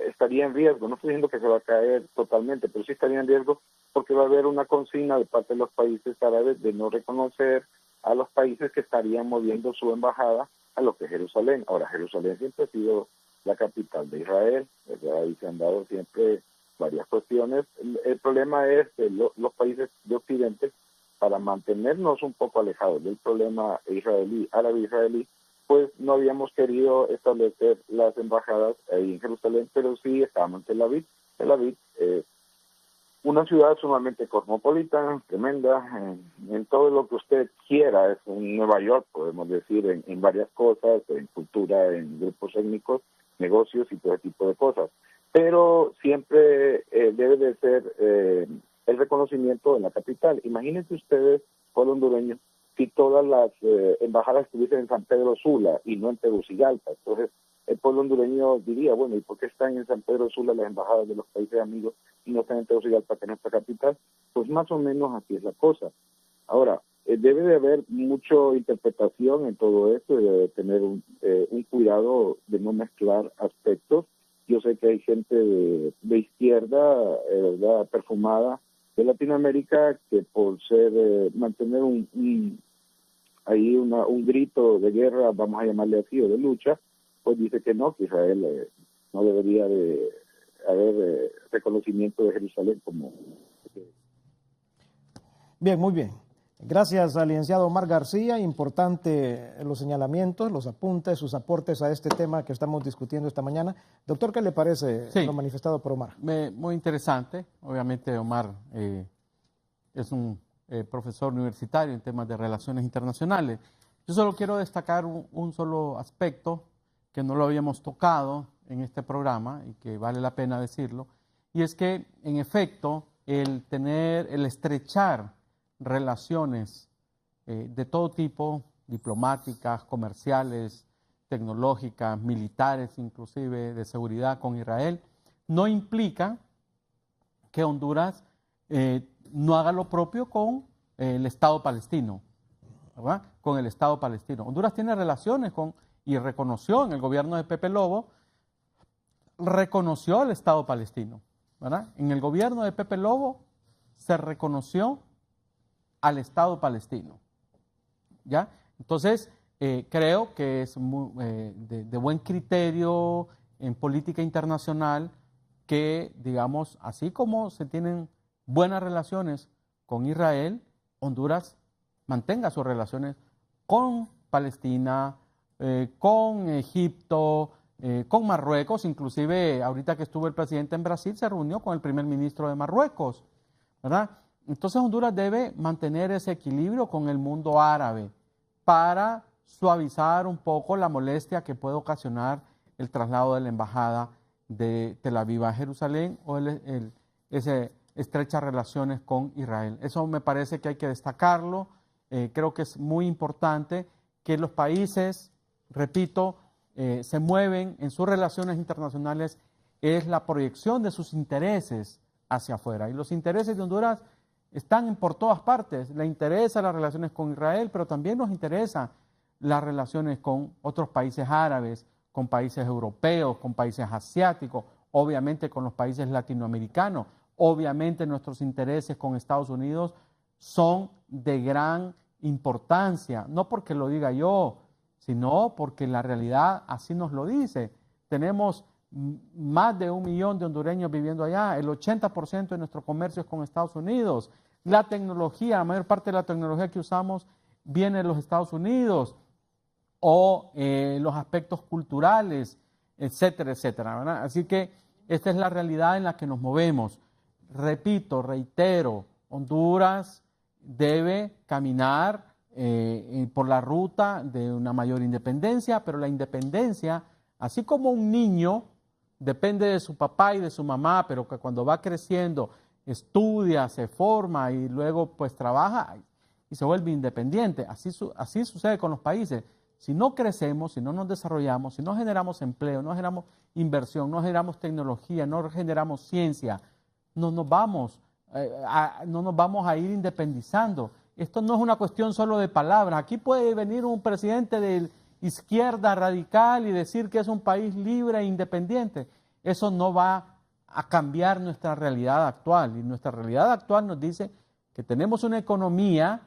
Estaría en riesgo, no estoy diciendo que se va a caer totalmente, pero sí estaría en riesgo porque va a haber una consigna de parte de los países árabes de no reconocer a los países que estarían moviendo su embajada a lo que es Jerusalén. Ahora, Jerusalén siempre ha sido la capital de Israel, ¿verdad? Ahí se han dado siempre varias cuestiones. El problema es que los países de Occidente, para mantenernos un poco alejados del problema árabe-israelí, pues no habíamos querido establecer las embajadas ahí en Jerusalén, pero sí estábamos en Tel Aviv. Tel Aviv es una ciudad sumamente cosmopolita, tremenda, en todo lo que usted quiera. Es un Nueva York, podemos decir, en varias cosas, en cultura, en grupos étnicos, negocios y todo tipo de cosas. Pero siempre debe de ser el reconocimiento en la capital. Imagínense ustedes, pueblo hondureño, si todas las embajadas estuviesen en San Pedro Sula y no en Tegucigalpa. Entonces, el pueblo hondureño diría, bueno, ¿y por qué están en San Pedro Sula las embajadas de los países amigos y no están en Tegucigalpa, que es nuestra capital? Pues más o menos así es la cosa. Ahora, debe de haber mucha interpretación en todo esto, debe de tener un cuidado de no mezclar aspectos. Yo sé que hay gente de izquierda, ¿verdad?, perfumada, de Latinoamérica, que por ser mantener un grito de guerra, vamos a llamarle así, o de lucha, pues dice que no, que Israel no debería de haber reconocimiento de Jerusalén como... Bien, muy bien. Gracias al licenciado Omar García. Importante los señalamientos, los apuntes, sus aportes a este tema que estamos discutiendo esta mañana. Doctor, ¿qué le parece lo manifestado por Omar? Muy interesante. Obviamente Omar es un profesor universitario en temas de relaciones internacionales. Yo solo quiero destacar un solo aspecto que no lo habíamos tocado en este programa y que vale la pena decirlo, y es que, en efecto, el estrechar relaciones de todo tipo, diplomáticas, comerciales, tecnológicas, militares, inclusive de seguridad con Israel, no implica que Honduras no haga lo propio con el Estado palestino, ¿verdad? Con el Estado palestino. Honduras tiene relaciones con, y reconoció en el gobierno de Pepe Lobo, reconoció al Estado palestino, ¿verdad? En el gobierno de Pepe Lobo se reconoció al Estado palestino, ¿ya? Entonces, creo que es de buen criterio en política internacional que, digamos, así como se tienen buenas relaciones con Israel, Honduras mantenga sus relaciones con Palestina, con Egipto, con Marruecos. Inclusive, ahorita que estuvo el presidente en Brasil, se reunió con el primer ministro de Marruecos, ¿verdad? Entonces Honduras debe mantener ese equilibrio con el mundo árabe para suavizar un poco la molestia que puede ocasionar el traslado de la embajada de Tel Aviv a Jerusalén o ese estrechas relaciones con Israel. Eso me parece que hay que destacarlo. Creo que es muy importante que los países, repito, se mueven en sus relaciones internacionales, es la proyección de sus intereses hacia afuera. Y los intereses de Honduras están por todas partes. Le interesa las relaciones con Israel, pero también nos interesa las relaciones con otros países árabes, con países europeos, con países asiáticos, obviamente con los países latinoamericanos. Obviamente nuestros intereses con Estados Unidos son de gran importancia, no porque lo diga yo, sino porque la realidad así nos lo dice. Tenemos más de 1 millón de hondureños viviendo allá, el 80% de nuestro comercio es con Estados Unidos. La tecnología, la mayor parte de la tecnología que usamos viene de los Estados Unidos, o los aspectos culturales, etcétera, etcétera, ¿verdad? Así que esta es la realidad en la que nos movemos. Repito, reitero, Honduras debe caminar por la ruta de una mayor independencia, pero la independencia, así como un niño depende de su papá y de su mamá, pero que cuando va creciendo estudia, se forma y luego pues trabaja y se vuelve independiente. Así sucede con los países. Si no crecemos, si no nos desarrollamos, si no generamos empleo, no generamos inversión, no generamos tecnología, no generamos ciencia, no nos vamos a ir independizando. Esto no es una cuestión solo de palabras. Aquí puede venir un presidente de izquierda radical y decir que es un país libre e independiente. Eso no va a cambiar nuestra realidad actual. Y nuestra realidad actual nos dice que tenemos una economía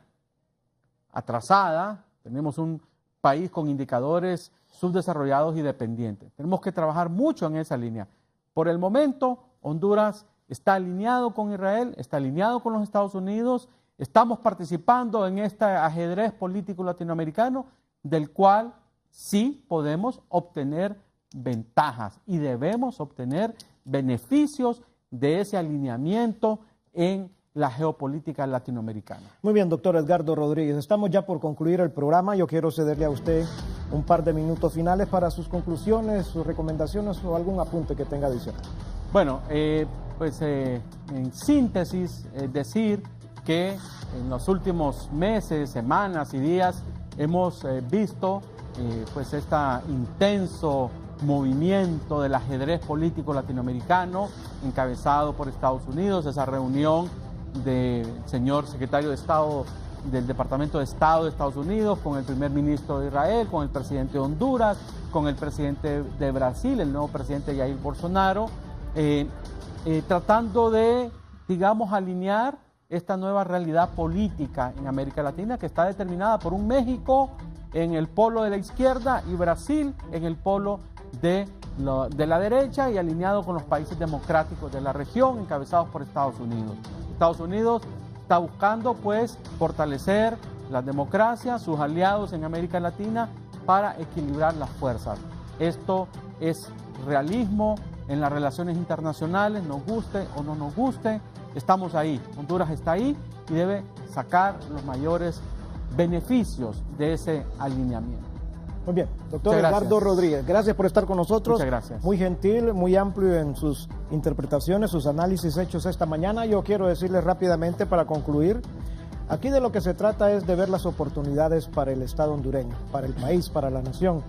atrasada, tenemos un país con indicadores subdesarrollados y dependientes. Tenemos que trabajar mucho en esa línea. Por el momento, Honduras está alineado con Israel, está alineado con los Estados Unidos, estamos participando en este ajedrez político latinoamericano del cual sí podemos obtener ventajas y debemos obtener beneficios de ese alineamiento en la geopolítica latinoamericana. Muy bien, doctor Edgardo Rodríguez. Estamos ya por concluir el programa. Yo quiero cederle a usted un par de minutos finales para sus conclusiones, sus recomendaciones o algún apunte que tenga adicional. Bueno, en síntesis, decir que en los últimos meses, semanas y días hemos visto pues este intenso movimiento del ajedrez político latinoamericano encabezado por Estados Unidos, esa reunión del señor secretario de Estado del Departamento de Estado de Estados Unidos con el primer ministro de Israel, con el presidente de Honduras, con el presidente de Brasil, el nuevo presidente Jair Bolsonaro, tratando de, digamos, alinear esta nueva realidad política en América Latina que está determinada por un México en el polo de la izquierda y Brasil en el polo de la derecha y alineado con los países democráticos de la región encabezados por Estados Unidos. Estados Unidos está buscando pues fortalecer las democracias, sus aliados en América Latina para equilibrar las fuerzas. Esto es realismo en las relaciones internacionales, nos guste o no nos guste, estamos ahí. Honduras está ahí y debe sacar los mayores beneficios de ese alineamiento. Muy bien, doctor Edgardo Rodríguez, gracias por estar con nosotros. Muchas gracias. Muy gentil, muy amplio en sus interpretaciones, sus análisis hechos esta mañana. Yo quiero decirles rápidamente para concluir, aquí de lo que se trata es de ver las oportunidades para el Estado hondureño, para el país, para la nación.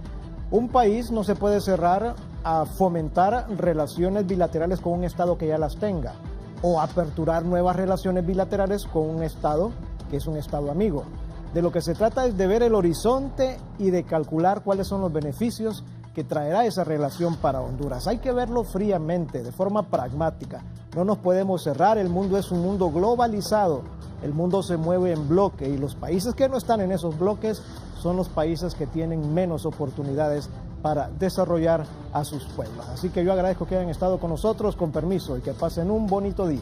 Un país no se puede cerrar a fomentar relaciones bilaterales con un Estado que ya las tenga o aperturar nuevas relaciones bilaterales con un Estado que es un Estado amigo. De lo que se trata es de ver el horizonte y de calcular cuáles son los beneficios que traerá esa relación para Honduras. Hay que verlo fríamente, de forma pragmática. No nos podemos cerrar, el mundo es un mundo globalizado, el mundo se mueve en bloque y los países que no están en esos bloques son los países que tienen menos oportunidades para desarrollar a sus pueblos. Así que yo agradezco que hayan estado con nosotros, con permiso, y que pasen un bonito día.